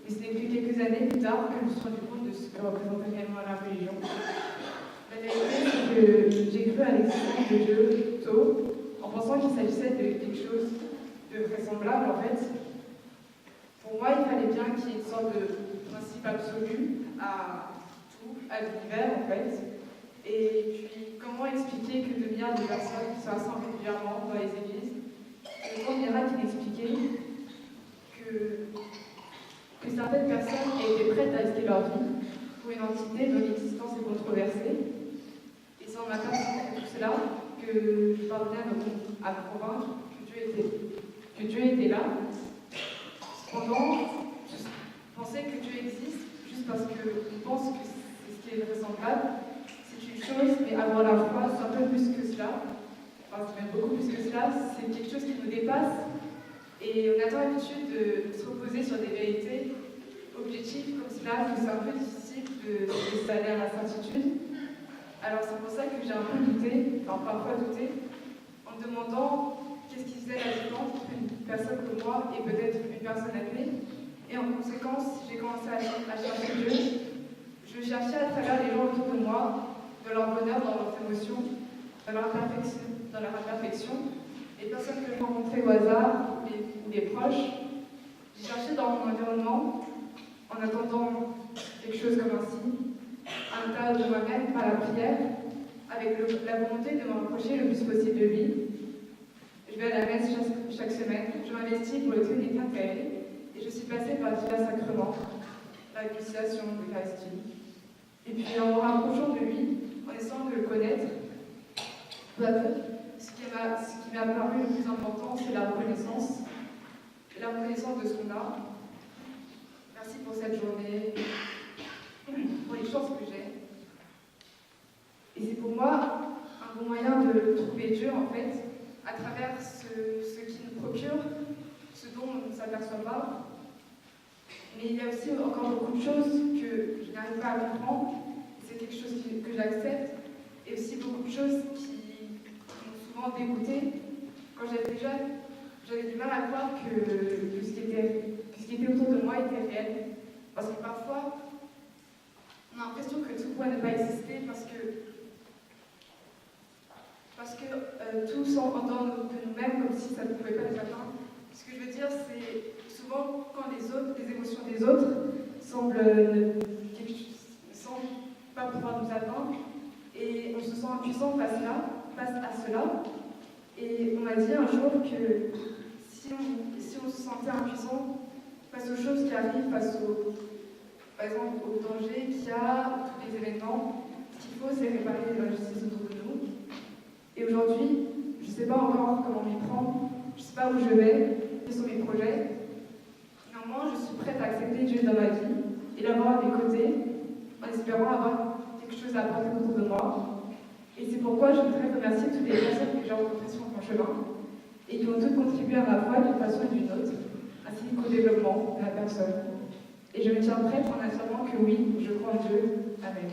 Mais ce n'est que quelques années plus tard que je me suis rendu compte de ce que représentait réellement la religion. La vérité, c'est que j'ai cru à l'existence de Dieu tôt, en pensant qu'il s'agissait de quelque chose de vraisemblable en fait. Pour moi, il fallait bien qu'il y ait une sorte de principe absolu à tout, à l'univers en fait. Et puis, comment expliquer que 2 milliards de personnes se rassemblent régulièrement dans les églises? Le grand miracle inexpliqué expliqué que certaines personnes étaient prêtes à risquer leur vie pour une entité dont l'existence est controversée. Et c'est en m'apercevant de tout cela que je parvenais à me convaincre que Dieu était là. Cependant, penser que Dieu existe juste parce qu'on pense que c'est ce qui est vraisemblable, c'est une chose, mais avoir la foi, c'est un peu plus que cela. Enfin, c'est même beaucoup plus que cela, c'est quelque chose qui nous dépasse. Et on a tant l'habitude de se reposer sur des vérités objectives comme cela, que c'est un peu difficile de s'installer à la certitude. Alors c'est pour ça que j'ai un peu douté, enfin parfois douté, en me demandant qu'est-ce qui faisait la différence entre une personne comme moi et peut-être une personne athée. Et en conséquence, j'ai commencé à chercher Dieu. Je cherchais à travers les gens autour de moi, de leur bonheur, dans leurs émotions, dans leur imperfection, les personnes que je rencontrais au hasard ou les proches. J'ai cherché dans mon environnement, en attendant quelque chose comme ainsi, à l'intérieur de moi-même, par la prière, avec la volonté de me rapprocher le plus possible de lui. Je vais à la messe chaque semaine, je m'investis pour le Trinité intérêt, et je suis passée par divers sacrements, la réconciliation, l'Eucharistie. Et puis en me rapprochant de lui, en essayant de le connaître, peu à peu, ce qui m'a paru le plus important, c'est la reconnaissance de ce qu'on a. Merci pour cette journée, pour les chances que j'ai. Et c'est pour moi un bon moyen de trouver Dieu, en fait, à travers ce qui nous procure, ce dont on ne s'aperçoit pas. Mais il y a aussi encore beaucoup de choses que je n'arrive pas à comprendre, c'est quelque chose que j'accepte, et aussi beaucoup de choses qui m'ont souvent dégoûtée. Quand j'étais jeune, j'avais du mal à croire que ce qui était autour de moi était réel. Parce que parfois, on a l'impression que tout pourrait ne pas exister parce que tout semble en dehors de nous-mêmes, comme si ça ne pouvait pas nous atteindre. Ce que je veux dire, c'est souvent quand les émotions des autres semblent pas pouvoir nous atteindre, et on se sent impuissant face à cela. Et on m'a dit un jour que si on se sentait impuissant face aux choses qui arrivent, par exemple aux dangers qu'il y a, tous les événements, ce qu'il faut, c'est réparer les injustices autour de nous. Et aujourd'hui, je ne sais pas encore comment m'y prendre, je ne sais pas où je vais, quels sont mes projets. Néanmoins, je suis prête à accepter Dieu dans ma vie et l'avoir à mes côtés, en espérant avoir quelque chose à apporter autour de moi. Et c'est pourquoi je voudrais remercier toutes les personnes que j'ai rencontrées sur mon chemin et qui ont toutes contribué à ma foi d'une façon ou d'une autre, ainsi qu'au développement de la personne. Et je me tiens prête en affirmant que oui, je crois en Dieu. Amen.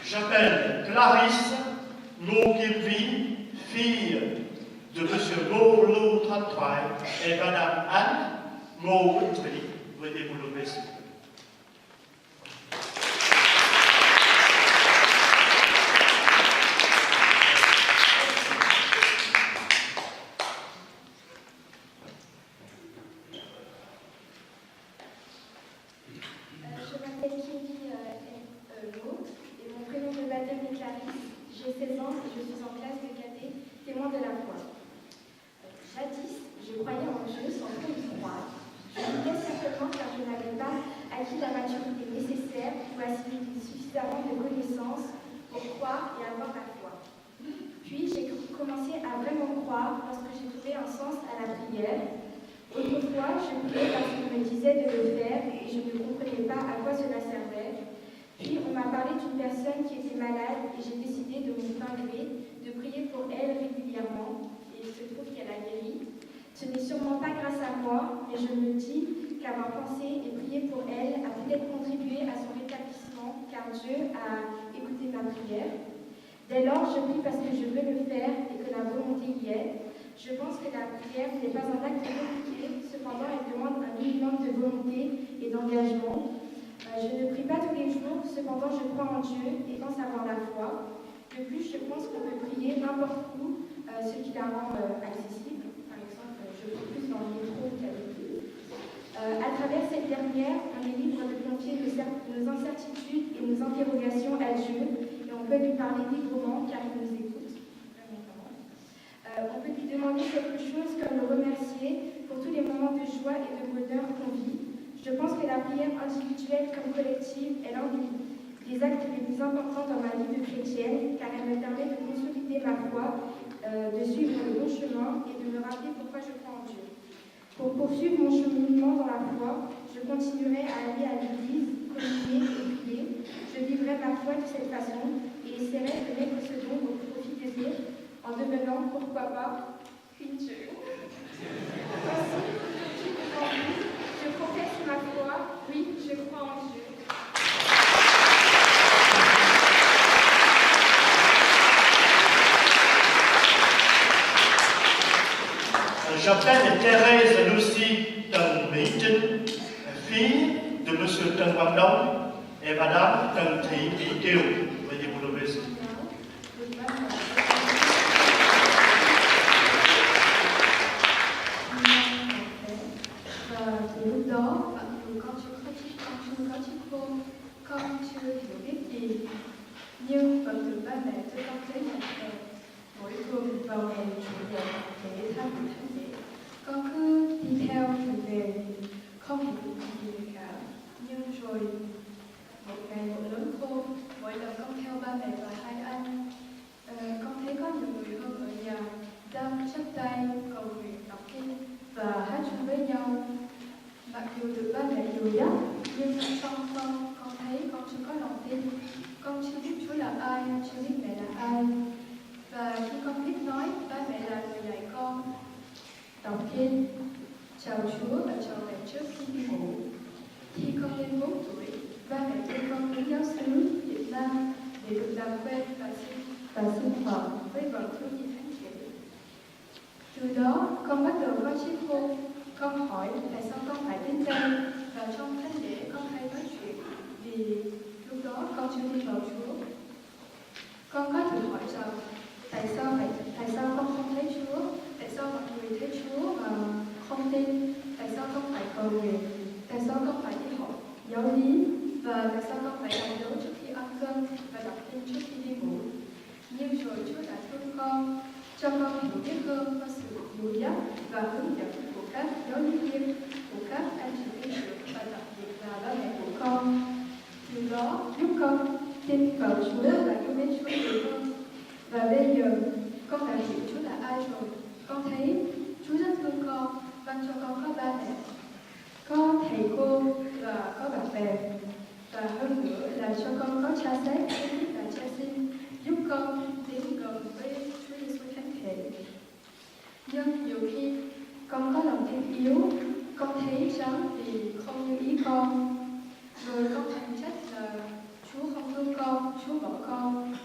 J'appelle Clarisse Ngogirvi, fille de M. Ngo Lo Tran Thai et Mme Anne Ngo Tri. Veuillez vous lever, s'il vous plaît. Je m'appelle Kelly Lo et mon prénom de baptême est Clarisse. J'ai 16 ans et je suis en classe de cadet, témoin de la foi. Jadis, je croyais en Dieu sans trop y croire. Je vivais simplement car je n'avais pas acquis la maturité nécessaire pour assimiler suffisamment de connaissances pour croire et avoir la foi. Puis j'ai commencé à vraiment croire lorsque j'ai trouvé un sens à la prière. Autrefois, je priais parce qu'on me disait de le faire et je ne comprenais pas à quoi cela servait. Puis on m'a parlé d'une personne qui était malade et j'ai décidé de mon plein gré de prier pour elle régulièrement et il se trouve qu'elle a guéri. Ce n'est sûrement pas grâce à moi, mais je me dis qu'avoir pensé et prié pour elle a peut-être contribué à son rétablissement car Dieu a écouté ma prière. Dès lors, je prie parce que je veux le faire et que la volonté y est. Je pense que la prière n'est pas un acte compliqué, cependant elle demande un minimum de volonté et d'engagement. Je ne prie pas tous les jours, cependant je crois en Dieu et pense avoir la foi. De plus, je pense qu'on peut prier n'importe où, ce qui la rend accessible. Par exemple, je prie plus dans le métro qu'à l'église. À travers cette dernière, on est libre de confier confier nos incertitudes et nos interrogations à Dieu, et on peut lui parler librement car il nous écoute. On peut lui demander quelque chose comme le remercier pour tous les moments de joie et de bonheur qu'on vit. Je pense que la prière individuelle comme collective est l'un des actes les plus importants dans ma vie de chrétienne, car elle me permet de consolider ma foi, de suivre le bon chemin et de me rappeler pourquoi je crois en Dieu. Pour poursuivre mon cheminement dans la foi, je continuerai à aller à l'église, communier et prier. Je vivrai ma foi de cette façon et essaierai de mettre ce don au profit des autres en devenant, pourquoi pas, une Dieu. Je professe ma foi, oui, je crois en Dieu. J'appelle Thérèse Lucie Trần Mỹ Trinh, fille de M. Trần Quang Đông et Madame Trần Thị Mỹ Kiều. Veuillez vous lever. Và từ lúc đó, mặc dù con chưa có chiếc khôn, con chưa hiểu biết gì, nhưng vẫn được ba mẹ cho con tới nhà thờ mỗi tuần vào ngày chủ nhật để tham dự thánh lễ. Con cứ đi theo rồi về, không hiểu gì cả. Nhưng rồi một ngày một lớn khôn, mỗi lần con theo ba mẹ và hai anh, con thấy có nhiều người hơn ở nhà đang chắp tay cầu nguyện đọc kinh và hát chung với nhau. Mặc dù được ba mẹ dìu dắt, nhưng trong con thấy con chưa có lòng tin. Con chưa biết Chúa là ai, chưa biết mẹ là ai. Và khi con biết nói, ba mẹ là người dạy con đọc kinh, chào Chúa và chào mẹ trước khi đi ngủ. Khi con lên 4 tuổi, ba mẹ cho con đến giáo xứ Việt Nam để được làm quen và sinh hoạt với bọn thiếu nhi thánh trẻ. Từ đó, con bắt đầu có chiếc khôn. Con hỏi tại sao con phải đến đây, và trong thánh lễ con hay nói chuyện vì lúc đó con chưa tin vào Chúa. Con có thử hỏi rằng tại sao con không thấy Chúa, tại sao mọi người thấy Chúa mà không tin, tại sao con phải cầu nguyện, tại sao con phải đi học giáo lý, và tại sao con phải làm dấu trước khi ăn cơm và đọc kinh trước khi đi ngủ. Nhưng rồi Chúa đã thương con, cho con hiểu biết hơn qua sự dìu dắt và hướng dẫn của các giáo lý viên, của các anh chị em trưởng và đặc biệt là ba mẹ của con. Từ đó giúp con tin vào Chúa và yêu mến Chúa nhiều hơn. Và bây giờ con đã hiểu Chúa là ai rồi. Con thấy Chúa rất thương con, ban cho con có ba mẹ, có thầy cô và có bạn bè. Và hơn nữa là cho con có cha xét, là cha sinh, giúp con đến gần với Chúa Giêsu thánh thể. Nhưng nhiều khi con có lòng tin yếu, con thấy chán vì không như ý con. Rồi con thành trách là Chúa không thương con, Chúa bỏ con.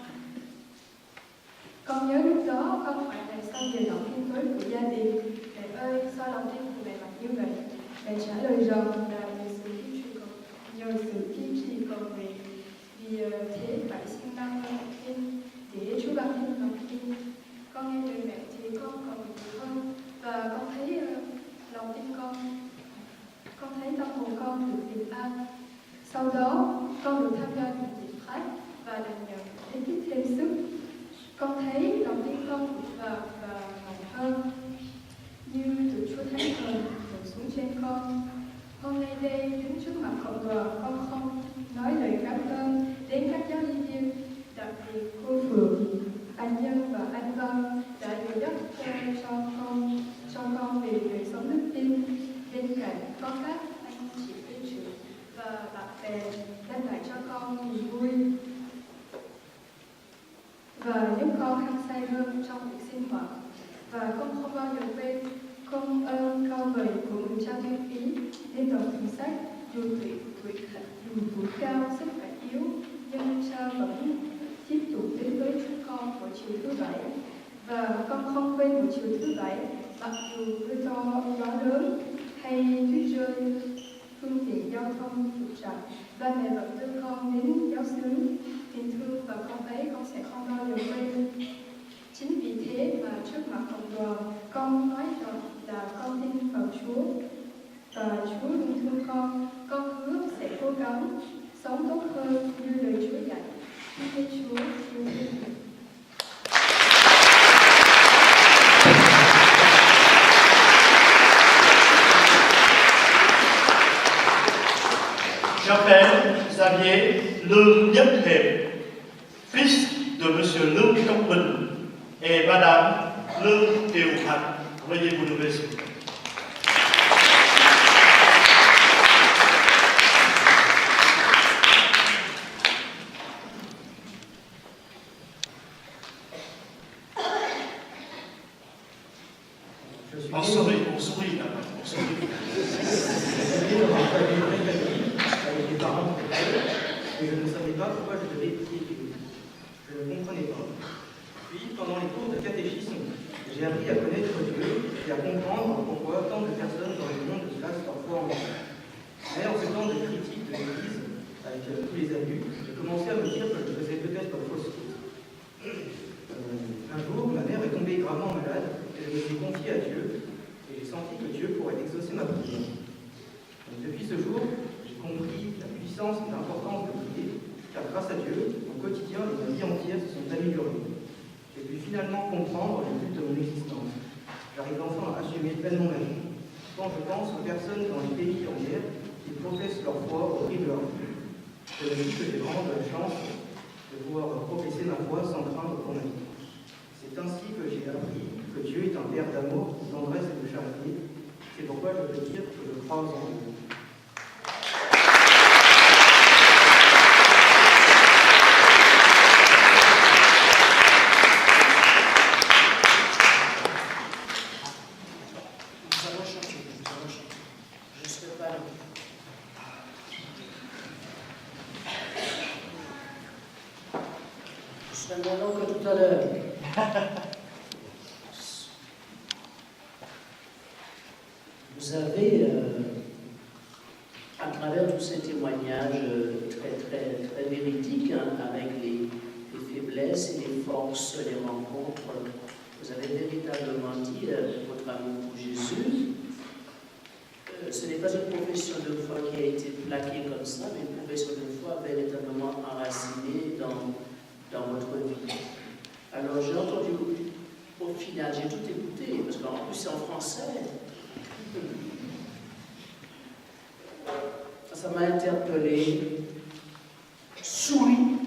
Con nhớ lúc đó con hỏi mẹ sao về lòng tin tối của gia đình. Mẹ ơi, sao lòng tin của mẹ mạnh như vậy? Mẹ trả lời rằng là nhờ sự kiên trì cầu nguyện. Vì thế phải sinh năng lòng tin để Chúa ban thêm lòng tin. Con nghe lời mẹ thì con còn nhiều hơn và con thấy lòng tin con thấy tâm hồn con được bình an. Sau đó con được tham gia những dịp khác và được nhận để tiếp thêm sức. Con thấy lòng tin con vững vàng và mạnh hơn, như được Chúa Thánh Thần đổ xuống trên con. Hôm nay đây đứng trước mặt cộng đoàn, con không nói lời cảm ơn đến các giáo lý viên, đặc biệt cô Phượng, anh Nhân và anh Văn đã dìu dắt cho con về đời sống đức tin. Bên cạnh có các anh chị viên trưởng và bạn bè đem lại cho con niềm vui và giúp con hăng say hơn trong việc sinh hoạt. Và con không bao giờ quên công ơn cao vời của người cha Thiên Ý nên đọc cuốn sách. Dù tuổi cao, sức khỏe yếu, nhưng cha vẫn tiếp tục đến với chúng con mỗi chiều thứ Bảy. Và con không quên buổi chiều thứ Bảy, mặc dù mưa to, gió lớn hay tuyết rơi, phương tiện giao thông trục trặc, ba mẹ vẫn đưa con đến giáo xứ. Tình thương và con ấy con sẽ không bao giờ quên. Chính vì thế mà trước mặt cộng đoàn, con nói rằng là con tin vào Chúa và Chúa luôn thương con ก็คือเสร็จโปรแกรมสองก็คืออยู่เลยช่วยใหญ่ที่จะช่วยอยู่ที่ J'appelle Xavier Le Nhật-Hiệp, fils de Monsieur Le Campen et Madame Le Théophane. Veuillez vous lever, s'il vous plaît. On sourit là, on sourit. Avec les parents et je ne savais pas pourquoi je devais prier Dieu. Je ne comprenais pas. Puis, pendant les cours de catéchisme, j'ai appris à connaître Dieu et à comprendre pourquoi tant de personnes dans le monde placent leur foi en Dieu. Mais en ce temps de critique de l'Église, avec tous les abus, j'ai commencé à me dire que je faisais peut-être fausse route. Un jour, ma mère est tombée gravement malade et je me suis confiée à Dieu et j'ai senti que Dieu pourrait exaucer ma prière. Donc, depuis ce jour, j'ai compris la puissance et l'importance de prier, car grâce à Dieu, mon quotidien et ma vie entière se sont améliorés. J'ai pu finalement comprendre le but de mon existence. J'arrive enfin à assumer pleinement ma vie. Quand je pense aux personnes dans les pays en guerre qui professent leur foi au prix de leur vie, je me dis que j'ai vraiment de la chance de pouvoir professer ma foi sans craindre pour ma vie. C'est ainsi que j'ai appris que Dieu est un Père d'amour, de tendresse et de charité. C'est pourquoi je peux dire que je crois en Dieu. Maintenant que tout à l'heure. Vous avez, à travers tous ces témoignages très véridiques, hein, avec les faiblesses et les forces, les rencontres, vous avez véritablement dit votre amour pour Jésus. Ce n'est pas une profession de foi qui a été plaquée comme ça, mais une profession de foi véritablement enracinée dans votre vie. Alors j'ai entendu, au final, j'ai tout écouté, parce qu'en plus c'est en français. Ça m'a interpellé. Souris.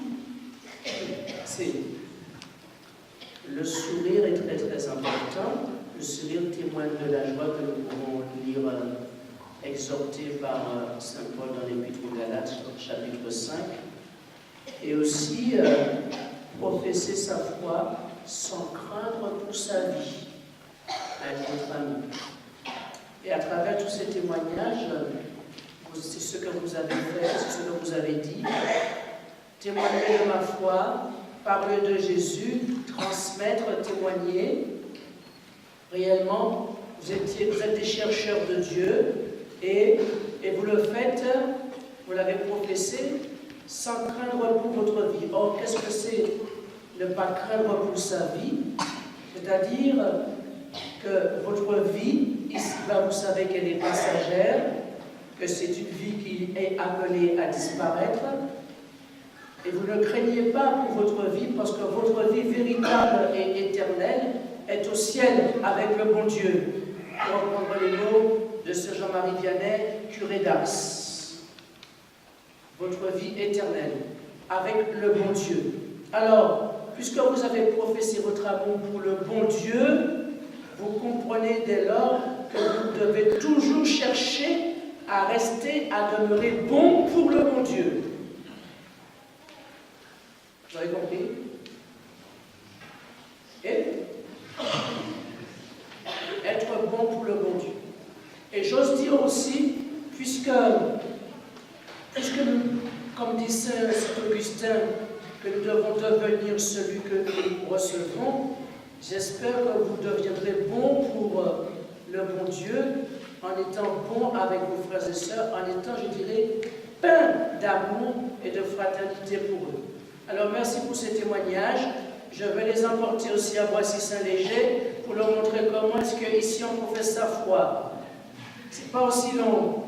Le sourire est très très important. Le sourire témoigne de la joie que nous pouvons lire, exhorté par Saint Paul dans l'Épître aux Galates, chapitre 5. Et aussi professer sa foi sans craindre pour sa vie à notre ami. Et à travers tous ces témoignages, c'est ce que vous avez fait, c'est ce que vous avez dit. Témoigner de ma foi, parler de Jésus, transmettre, témoigner. Réellement, vous êtes des chercheurs de Dieu et vous le faites, vous l'avez professé, sans craindre pour votre vie. Or, qu'est-ce que c'est ne pas craindre pour sa vie? C'est-à-dire que votre vie, ici-bas, vous savez qu'elle est passagère, que c'est une vie qui est appelée à disparaître, et vous ne craignez pas pour votre vie, parce que votre vie véritable et éternelle est au ciel avec le bon Dieu. Pour reprendre les mots de ce Jean-Marie Vianney, curé d'Ars. Votre vie éternelle avec le bon Dieu. Alors, puisque vous avez professé votre amour pour le bon Dieu, vous comprenez dès lors que vous devez toujours chercher à rester, à demeurer bon pour le bon Dieu. Vous avez compris? Et être bon pour le bon Dieu. Et j'ose dire aussi, puisque nous, comme dit Saint Augustin, que nous devons devenir celui que nous recevons, j'espère que vous deviendrez bon pour le bon Dieu, en étant bon avec vos frères et sœurs, en étant, je dirais, plein d'amour et de fraternité pour eux. Alors merci pour ces témoignages. Je vais les emporter aussi à Boissy-Saint-Léger pour leur montrer comment est-ce qu'ici on professe sa foi. C'est pas aussi long.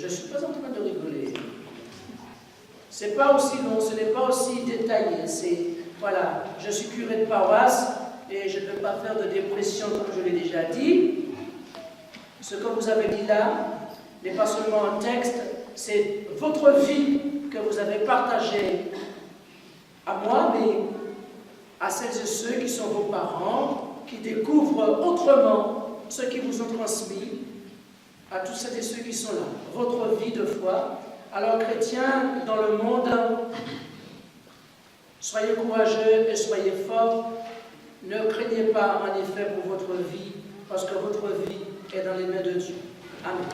je ne suis pas en train de rigoler. C'est pas aussi long, ce n'est pas aussi détaillé. C'est, voilà, je suis curé de paroisse et je ne peux pas faire de dépression comme je l'ai déjà dit. Ce que vous avez dit là n'est pas seulement un texte, c'est votre vie que vous avez partagée à moi, mais à celles et ceux qui sont vos parents, qui découvrent autrement ce qui vous ont transmis, à tous celles et ceux qui sont là. Votre vie de foi. Alors, chrétiens dans le monde, soyez courageux et soyez forts. Ne craignez pas, en effet, pour votre vie, parce que votre vie est dans les mains de Dieu. Amen.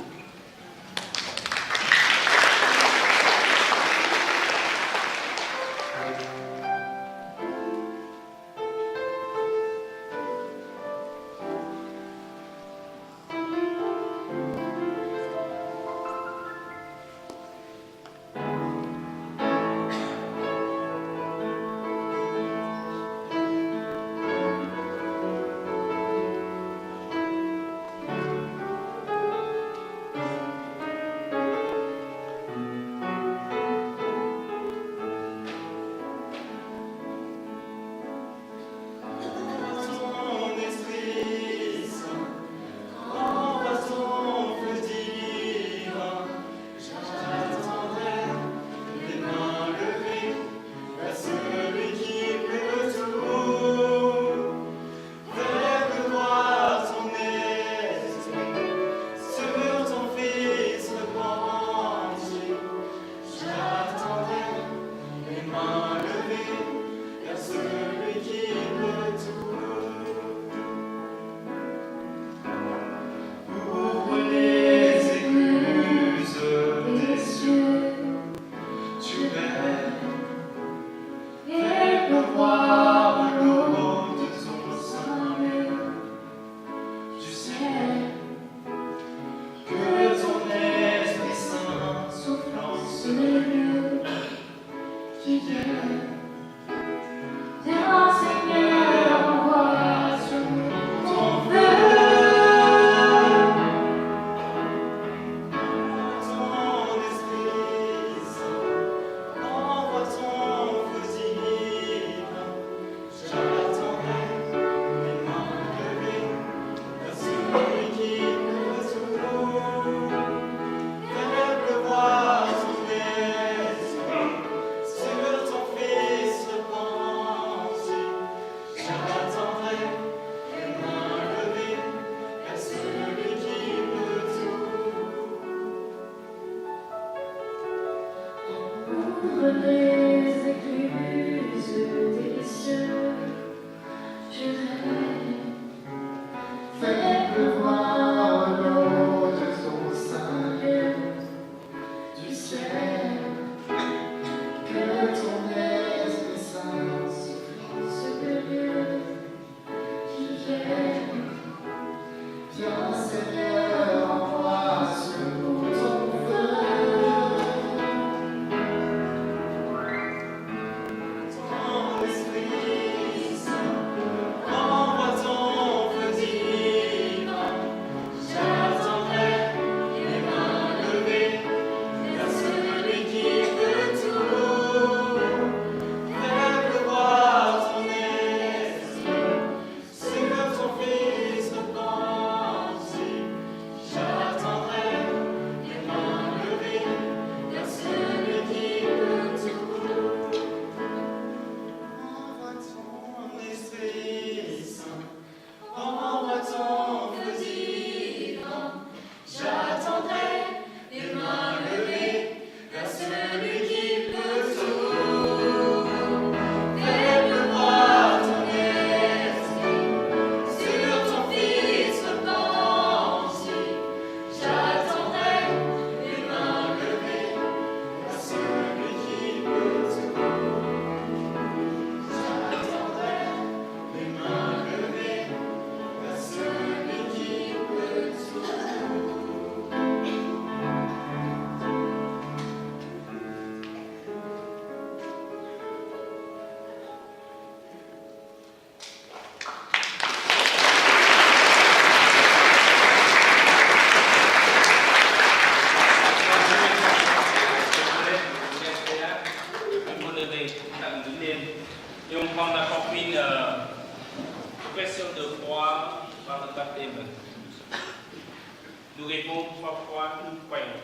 Nous répondons trois fois, nous croyons.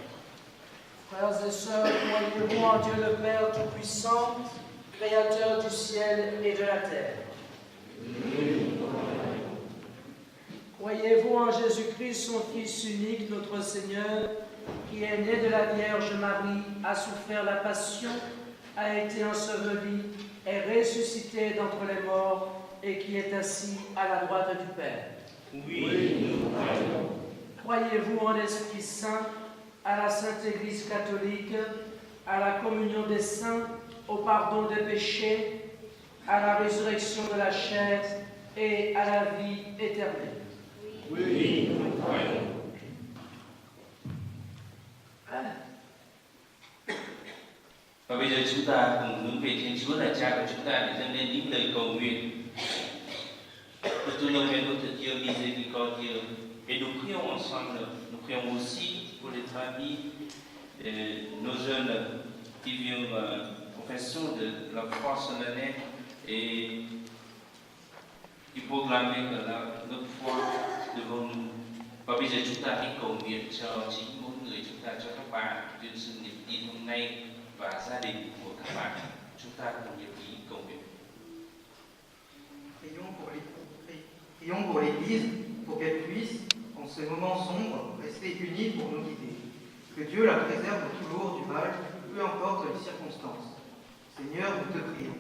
Frères et sœurs, croyez-vous en Dieu le Père Tout-Puissant, Créateur du ciel et de la terre? Croyez-vous en Jésus-Christ, son Fils unique, notre Seigneur, qui est né de la Vierge Marie, a souffert la passion, a été enseveli, est ressuscité d'entre les morts et qui est assis à la droite du Père? Oui, nous croyons. Croyez-vous en l'Esprit Saint, à la Sainte Église catholique, à la communion des saints, au pardon des péchés, à la résurrection de la chair et à la vie éternelle? Oui, nous croyons. và bây giờ chúng ta cùng hướng về Thiên Chúa là Cha của chúng ta để dâng lên những lời cầu nguyện. Notre nom est notre Dieu miséricordieux, et nous prions ensemble. Nous prions aussi pour les familles, nos jeunes qui vivent profession de la foi solennelle et qui proclament notre foi devant nous. Và bây giờ chúng ta hãy cầu nguyện cho chính mỗi người chúng ta, cho các bạn trên sự niềm tin hôm nay và gia đình của các bạn. Chúng ta cùng nhiệt ý cầu nguyện. Prions pour l'Église, pour qu'elle puisse, en ce moment sombre, rester unie pour nous guider. Que Dieu la préserve toujours du mal, peu importe les circonstances. Seigneur, nous te prions.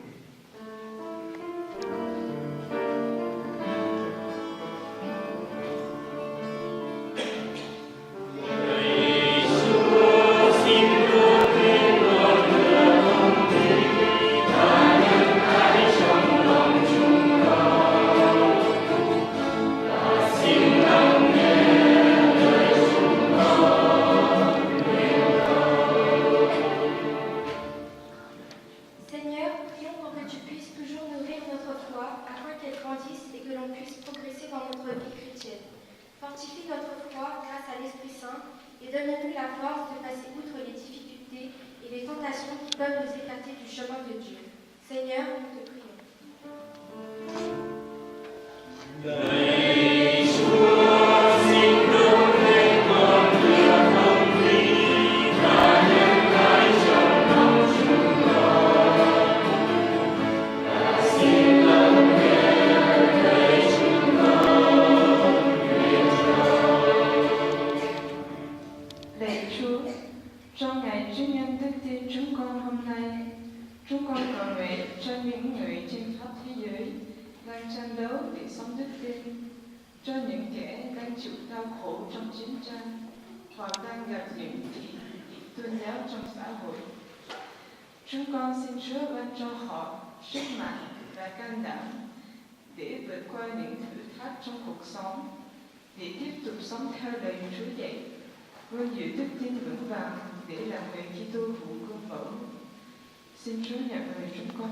Chúng con xin Chúa ban cho họ sức mạnh và can đảm để vượt qua những thử thách trong cuộc sống, để tiếp tục sống theo lời Chúa dạy, luôn giữ đức tin vững vàng để làm người Kitô hữu gương mẫu. Xin Chúa nhận lời chúng con.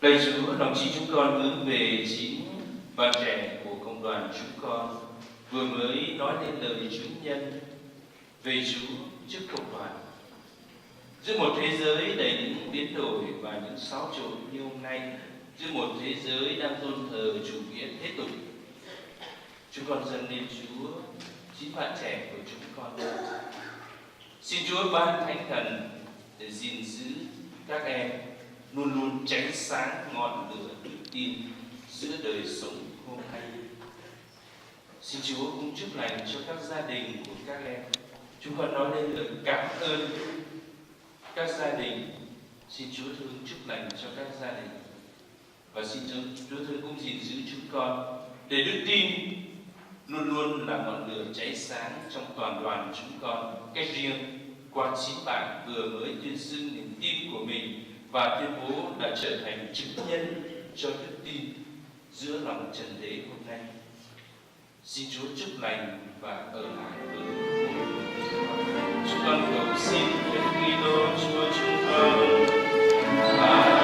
Lạy Chúa, đồng chí chúng con hướng về chính bạn trẻ của công đoàn chúng con vừa mới nói lên lời chứng nhân về Chúa trước cộng đoàn. Giữa một thế giới đầy những biến đổi và những xáo trộn như hôm nay, giữa một thế giới đang tôn thờ chủ nghĩa thế tục, chúng con dâng lên Chúa chính bạn trẻ của chúng con. Xin Chúa ban Thánh Thần để gìn giữ các em luôn luôn cháy sáng ngọn lửa đức tin giữa đời sống hôm nay. Xin Chúa cũng chúc lành cho các gia đình của các em. Chúng con nói lên lời cảm ơn các gia đình. Xin Chúa thương chúc lành cho các gia đình. Và xin Chúa thương cũng gìn giữ chúng con để đức tin luôn luôn là ngọn lửa cháy sáng trong toàn đoàn chúng con. Cách riêng qua chính bạn vừa mới tuyên xưng niềm tin của mình và tuyên bố đã trở thành chứng nhân cho đức tin giữa lòng trần thế hôm nay. Xin Chúa chúc lành và ở lại với chúng con cầu xin với Kitô Chúa chúng con. Amen.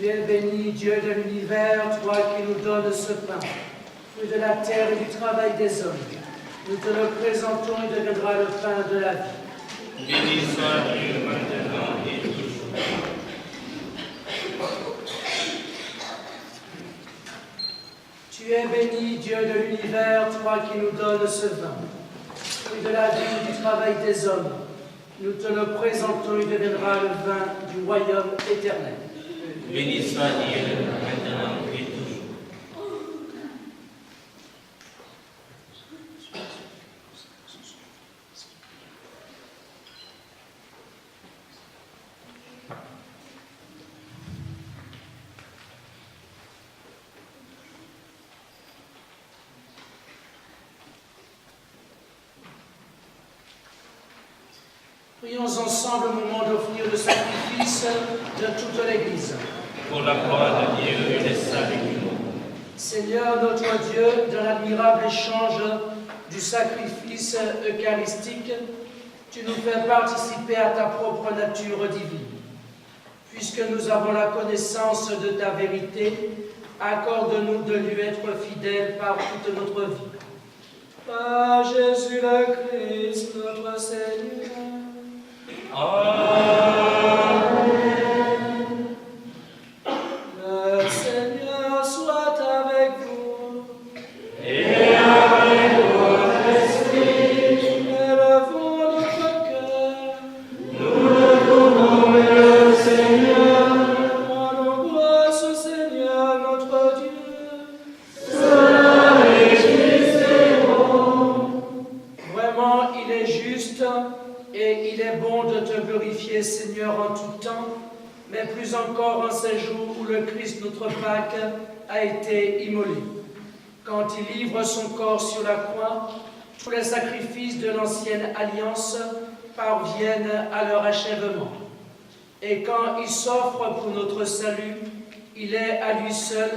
Tu es béni, Dieu de l'univers, toi qui nous donnes ce pain, fruit de la terre et du travail des hommes. Nous te le présentons, il deviendra le pain de la vie. Béni soit Dieu maintenant et toujours. Tu es béni, Dieu de l'univers, toi qui nous donnes ce vin, fruit de la vie et du travail des hommes. Nous te le présentons, il deviendra le vin du royaume éternel. Béni soit Dieu maintenant et toujours. Prions ensemble au moment d'offrir le sacrifice de toute l'Église. Pour la gloire de Dieu et le salut du monde. Seigneur notre Dieu, dans l'admirable échange du sacrifice eucharistique, tu nous fais participer à ta propre nature divine. Puisque nous avons la connaissance de ta vérité, accorde-nous de lui être fidèles par toute notre vie. Par Jésus le Christ, notre Seigneur. Amen. Le Seigneur soit avec vous. Et avec votre esprit. Élevons notre cœur. Nous le louons le Seigneur. Rendons grâce au Seigneur notre Dieu. Cela est juste et bon. Vraiment, il est juste et il est bon de te glorifier, Seigneur plus encore en ces jours où le Christ, notre Pâque, a été immolé. Quand il livre son corps sur la croix, tous les sacrifices de l'ancienne alliance parviennent à leur achèvement. Et quand il s'offre pour notre salut, il est à lui seul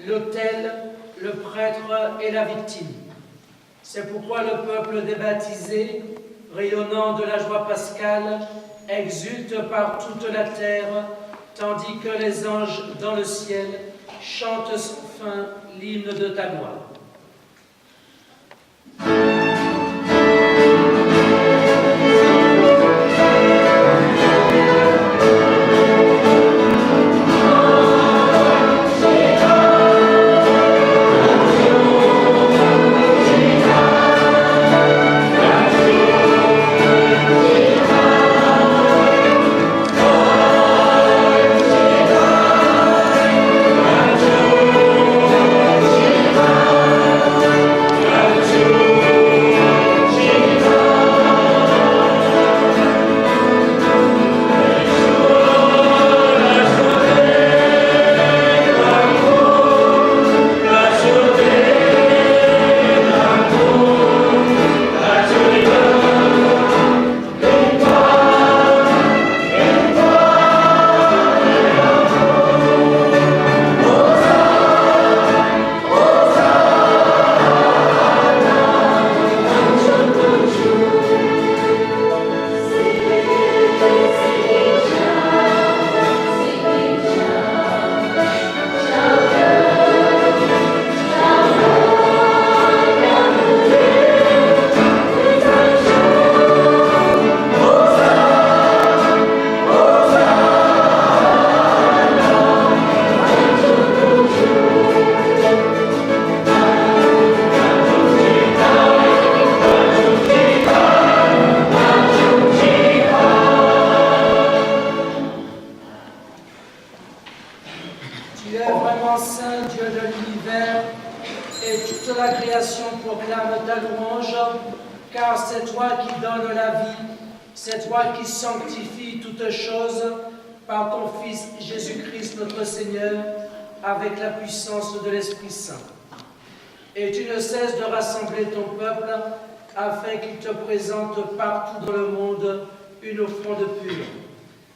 l'autel, le prêtre et la victime. C'est pourquoi le peuple des baptisés, rayonnant de la joie pascale, exulte par toute la terre, tandis que les anges dans le ciel chantent sans fin l'hymne de ta gloire. Avec la puissance de l'Esprit Saint. Et tu ne cesses de rassembler ton peuple afin qu'il te présente partout dans le monde une offrande pure.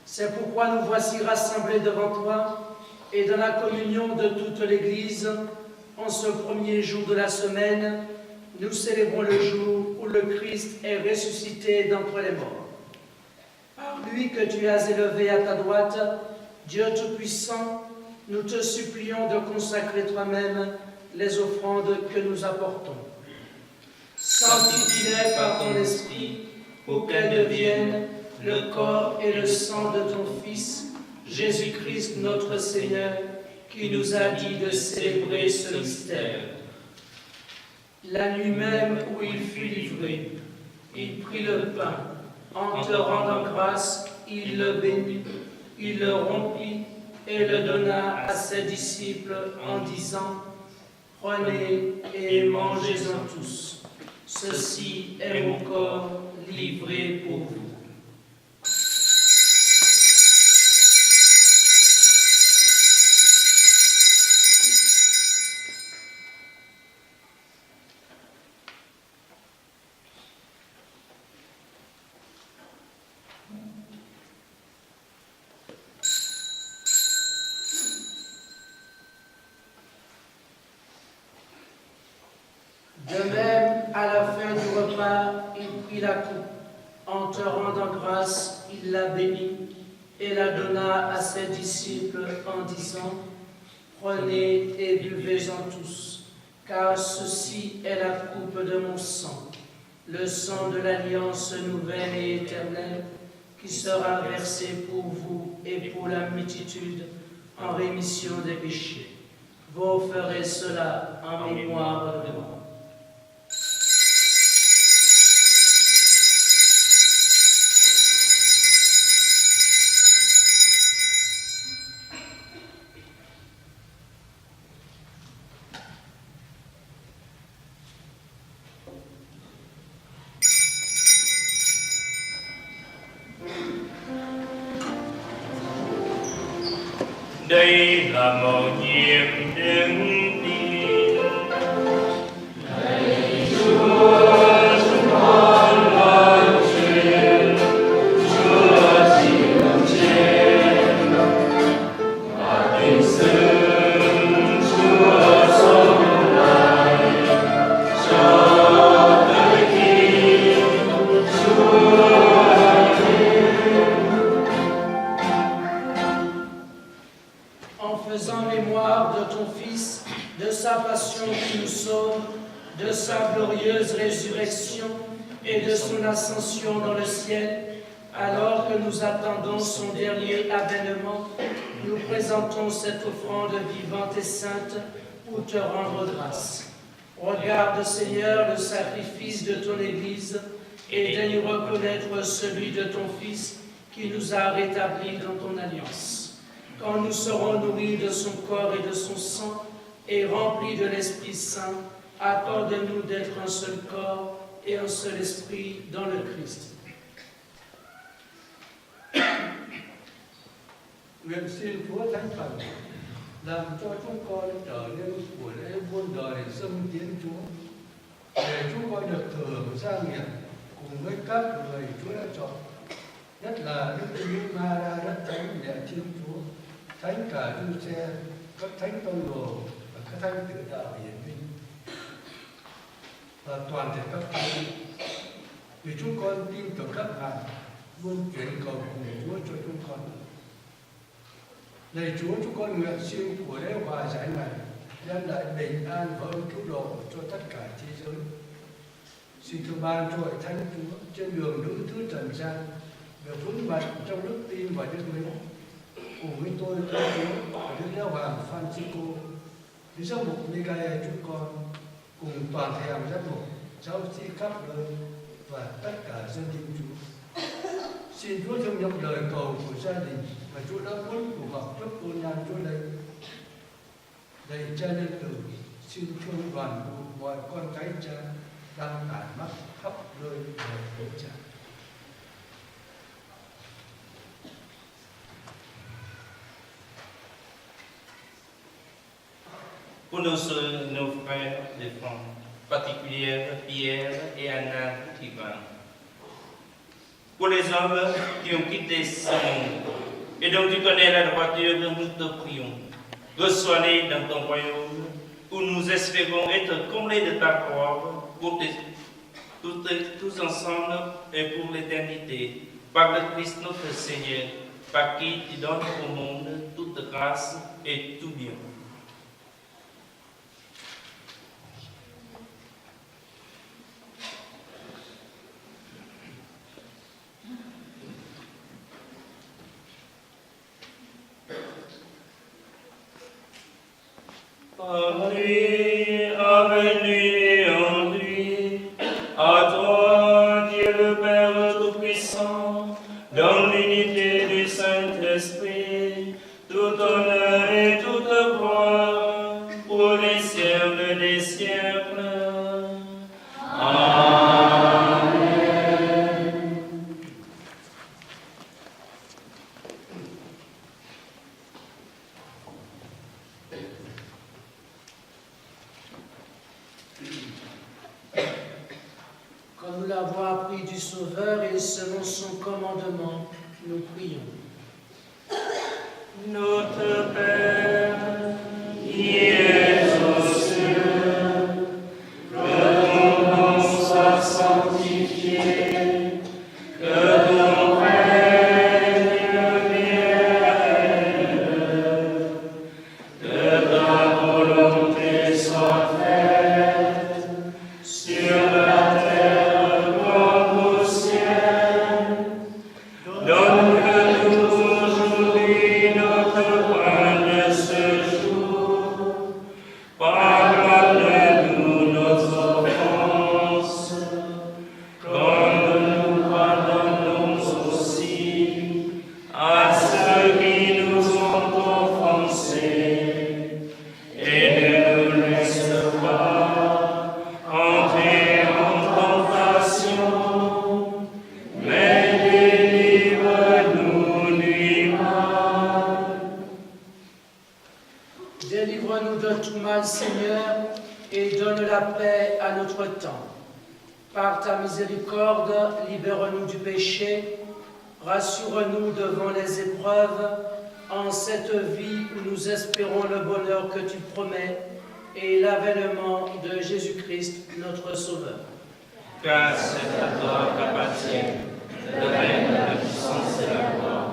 C'est pourquoi nous voici rassemblés devant toi et dans la communion de toute l'Église, en ce premier jour de la semaine, nous célébrons le jour où le Christ est ressuscité d'entre les morts. Par lui que tu as élevé à ta droite, Dieu Tout-Puissant, nous te supplions de consacrer toi-même les offrandes que nous apportons. Sanctifie-les par ton esprit, pour qu'elles deviennent le corps et le sang de ton Fils, Jésus-Christ notre Seigneur, qui nous a dit de célébrer ce mystère. La nuit même où il fut livré, il prit le pain, en te rendant grâce, il le bénit, il le rompit, et le donna à ses disciples en disant « Prenez et mangez-en tous. Ceci est mon corps livré pour vous. » De même, à la fin du repas, il prit la coupe. En te rendant grâce, il la bénit et la donna à ses disciples en disant « Prenez et buvez-en tous, car ceci est la coupe de mon sang, le sang de l'alliance nouvelle et éternelle, qui sera versé pour vous et pour la multitude en rémission des péchés. Vous ferez cela en mémoire de moi. » Đây là mầu nhiệm đứng tin. Lạy Chúa, chúng con lo chuyện Chúa chịu trên và tin xưng Chúa sống lại cho tới khi Chúa. En faisant mémoire de ton Fils, de sa passion qui nous sauve, de sa glorieuse résurrection et de son ascension dans le ciel, alors que nous attendons son dernier avènement, nous présentons cette offrande vivante et sainte pour te rendre grâce. Regarde, Seigneur, le sacrifice de ton Église et daigne reconnaître celui de ton Fils qui nous a rétablis dans ton alliance. Quand nous serons nourris de son corps et de son sang et remplis de l'Esprit Saint, accorde-nous d'être un seul corps et un seul esprit dans le Christ. Nguyện xin Chúa Thánh Thần làm cho chúng con trở nên của lễ muôn đời dâng tiến Chúa, để chúng con được thừa hưởng gia nghiệp cùng với các người Chúa đã chọn, nhất là Đức Thánh Maria Đất Thánh Mẹ Thiên Chúa, Thánh cả Giuse, các thánh tông đồ và các thánh tử đạo hiển vinh và toàn thể các thánh. Vì chúng con tin tưởng các ngài luôn chuyển cầu cùng Chúa cho chúng con. Lạy Chúa, chúng con nguyện xin của lễ hòa giải này đem lại bình an và ơn cứu độ cho tất cả thế giới. Xin thương ban cho hội thánh Chúa trên đường nữ thứ trần gian được vững mạnh trong đức tin và đức mến. Cùng với tôi, Chúa và Đức Giáo Hoàng Francisco, Đức Giám mục Michael chúng con, cùng toàn thể hàng giám mục, giáo sĩ khắp nơi và tất cả dân tin Chúa. Xin Chúa thương nhậm lời cầu của gia đình và Chúa đã muốn của học chúc tôn nhan Chúa đây. Lạy Cha Nhân Tử, xin thương đoàn tụ mọi con cái Cha đang tản mắc khắp nơi về với Cha. Pour nos frères de France, particulièrement Pierre et Anna Ivan. Pour les hommes qui ont quitté ce monde et dont tu connais la droiture, nous te prions. Reçois-les dans ton royaume où nous espérons être comblés de ta gloire pour tous ensemble et pour l'éternité. Par le Christ notre Seigneur, par qui tu donnes au monde toute grâce et tout bien. En lui, avec lui et en lui, à toi, Dieu le Père Tout-Puissant, dans l'unité du Saint-Esprit, tout honneur et toute gloire pour les siècles des siècles. Amen. Comme nous l'avons appris du Sauveur et selon son commandement, nous prions. Notre Père, qui es aux cieux, que ton nom soit sanctifié, que ton règne vienne, que ta volonté soit faite sur la terre comme au ciel. Donne-nous aujourd'hui notre pain de Délivre-nous de tout mal, Seigneur, et donne la paix à notre temps. Par ta miséricorde, libère-nous du péché, rassure-nous devant les épreuves, en cette vie où nous espérons le bonheur que tu promets et l'avènement de Jésus-Christ, notre Sauveur. Grâce à toi qu'appartient le règne, la puissance et la gloire,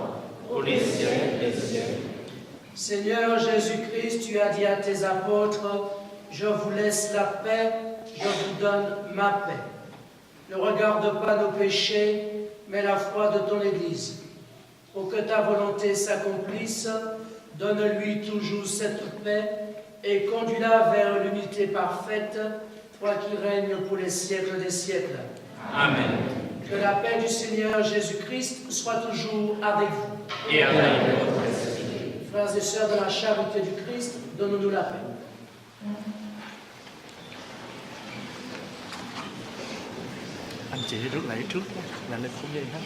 pour les siècles des siècles. Seigneur Jésus-Christ, tu as dit à tes apôtres, « Je vous laisse la paix, je vous donne ma paix. » Ne regarde pas nos péchés, mais la foi de ton Église. Pour que ta volonté s'accomplisse, donne-lui toujours cette paix et conduis-la vers l'unité parfaite, toi qui règnes pour les siècles des siècles. Amen. Que la paix du Seigneur Jésus-Christ soit toujours avec vous. Et avec votre esprit. Frères et sœurs de la charité du Christ, donnons-nous la paix. Anh chị rước lại trước là lên không dây hết.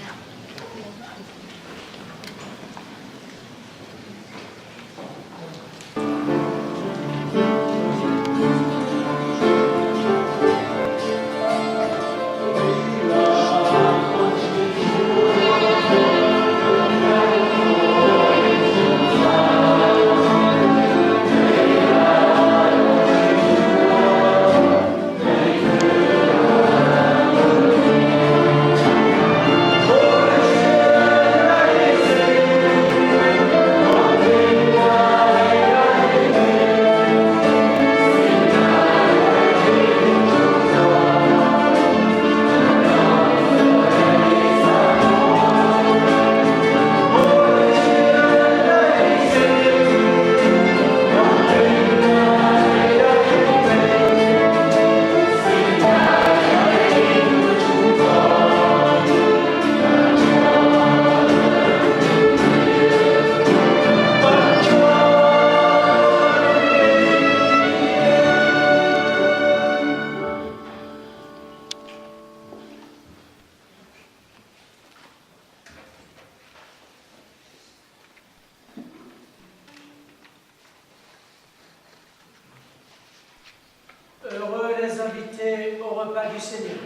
Heureux les invités au repas du Seigneur.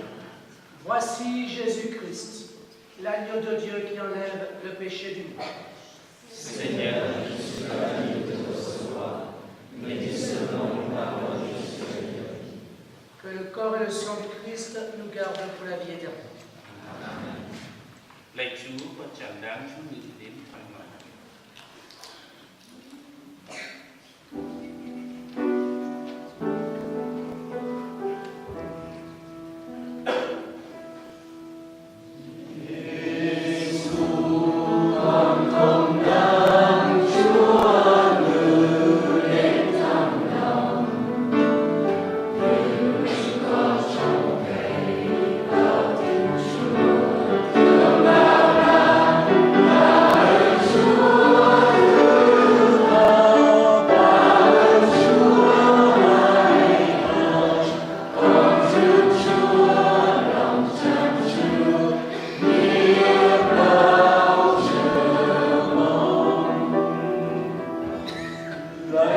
Voici Jésus-Christ, l'agneau de Dieu qui enlève le péché du monde. Seigneur, je suis ravi de te recevoir, mais dis seulement une parole, je suis Seigneur. Que le corps et le sang du Christ nous gardent pour la vie éternelle. Amen. Lạy Chúa và chẳng đáng Chúa ngự đến thoải mái. Hãy subscribe cho kênh Ghiền Mì Gõ để không bỏ lỡ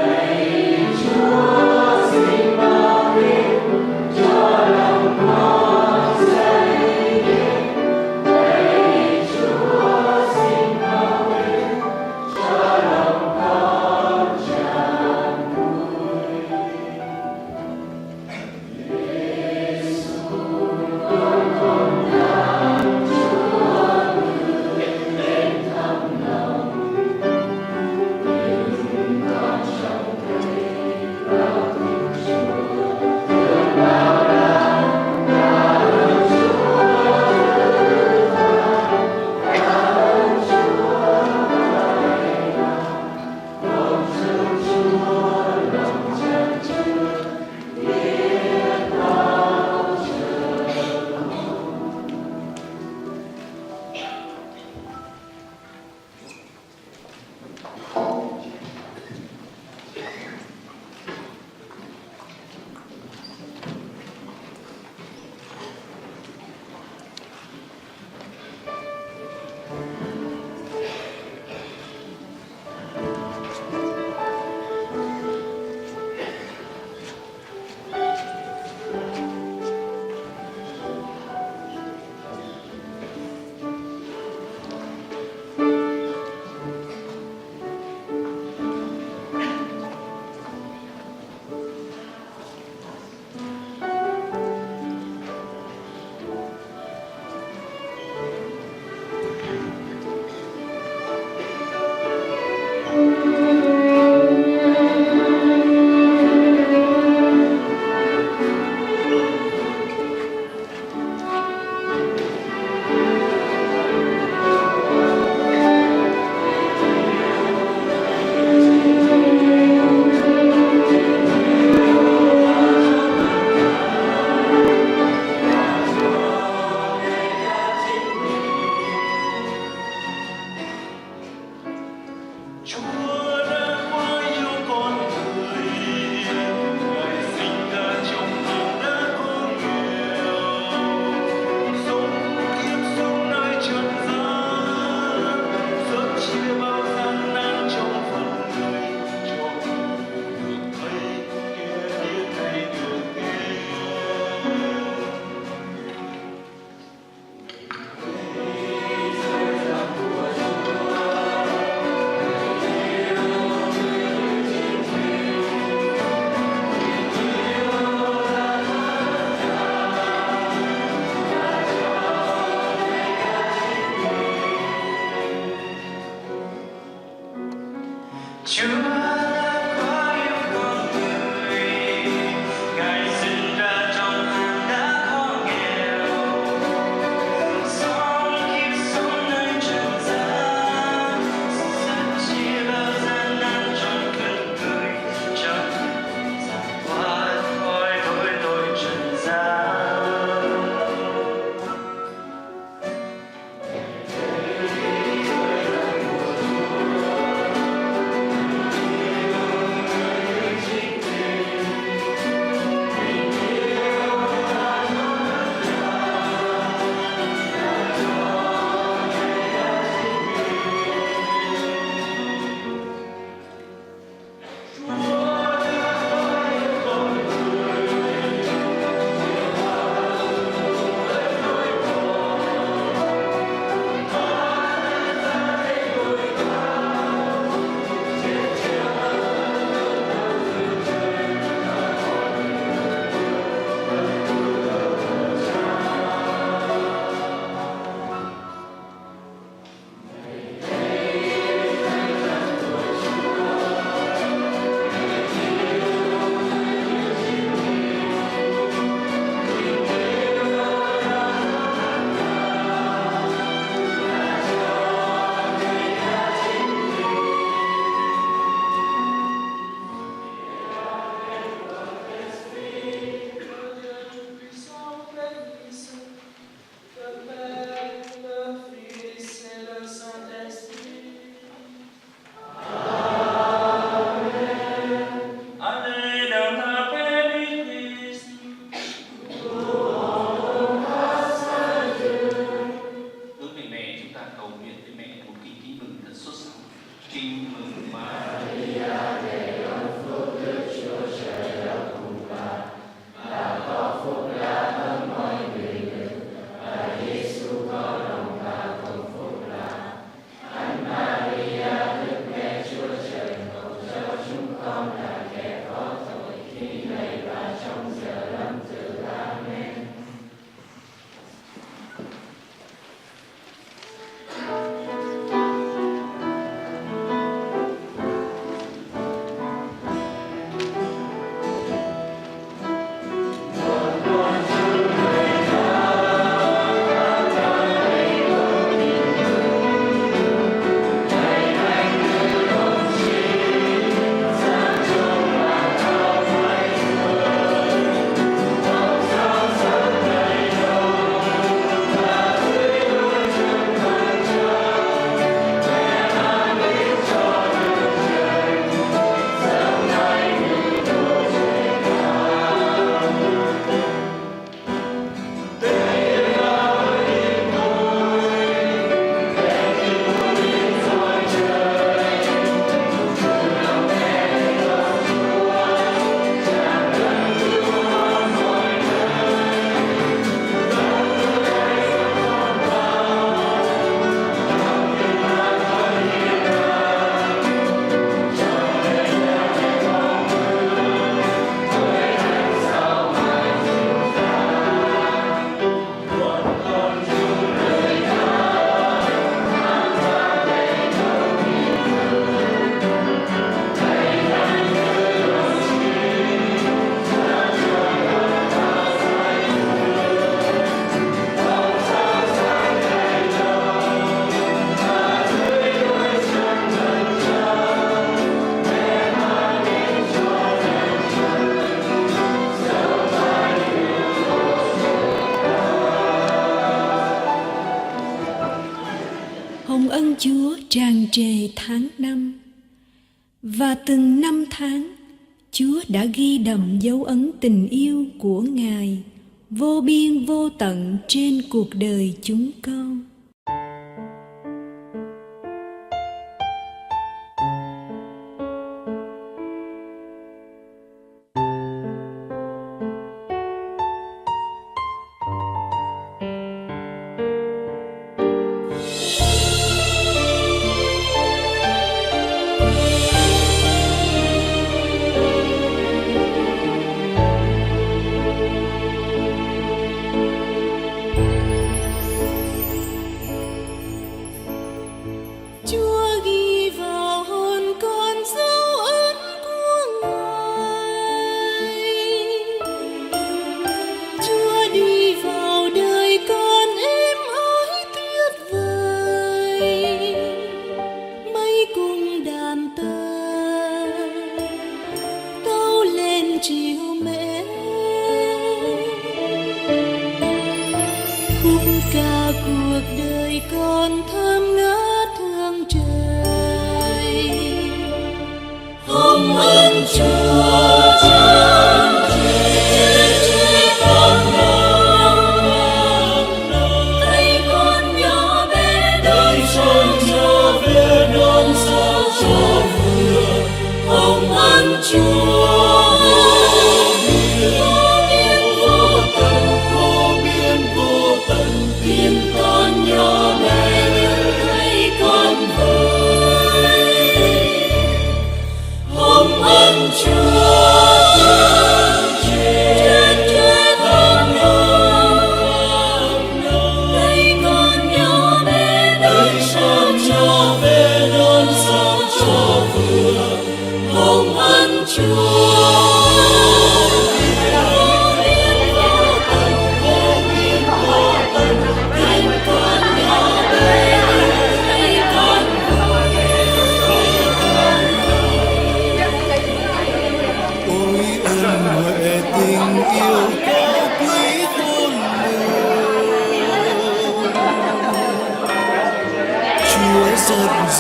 Chúa tràn trề tháng năm. Và từng năm tháng, Chúa đã ghi đậm dấu ấn tình yêu của Ngài vô biên vô tận trên cuộc đời chúng con.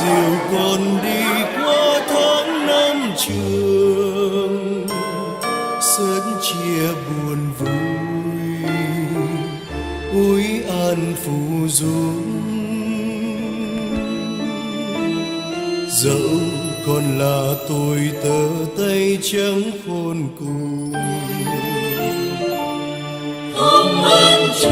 dìu con đi qua tháng năm trường, sớm chia buồn vui ôi an phù dung. Dẫu còn là tôi tơ tay trắng khôn cùng, hồng ân Chúa.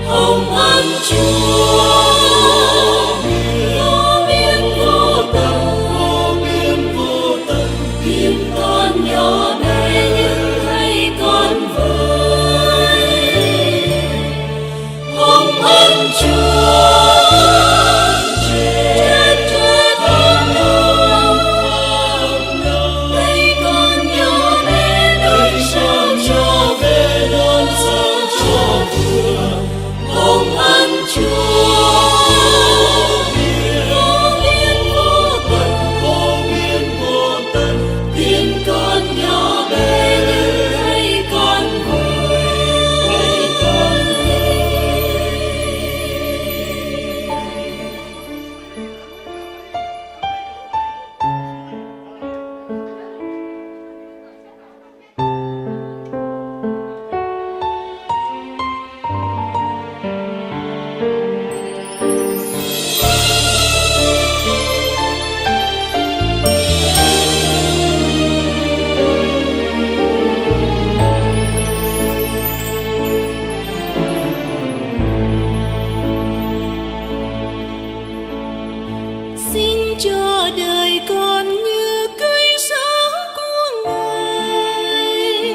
Hồng ân Chúa, vô biên vô tận, tìm con nhỏ bé nhưng thấy con với. Hồng ân Chúa, chết hồng nồng, thấy con nhỏ bé nơi sao cho về đón sao cho vừa. Hồng ân Chúa, vô biên vô tận, tìm con nhỏ bé nhưng thấy con vui. Xin cho đời con như cây sáng của Ngài,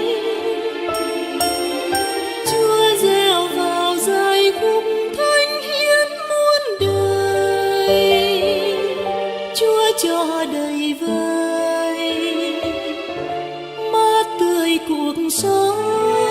Chúa gieo vào giai khúc thánh hiến muôn đời. Chúa cho đầy vơi mát tươi cuộc sống.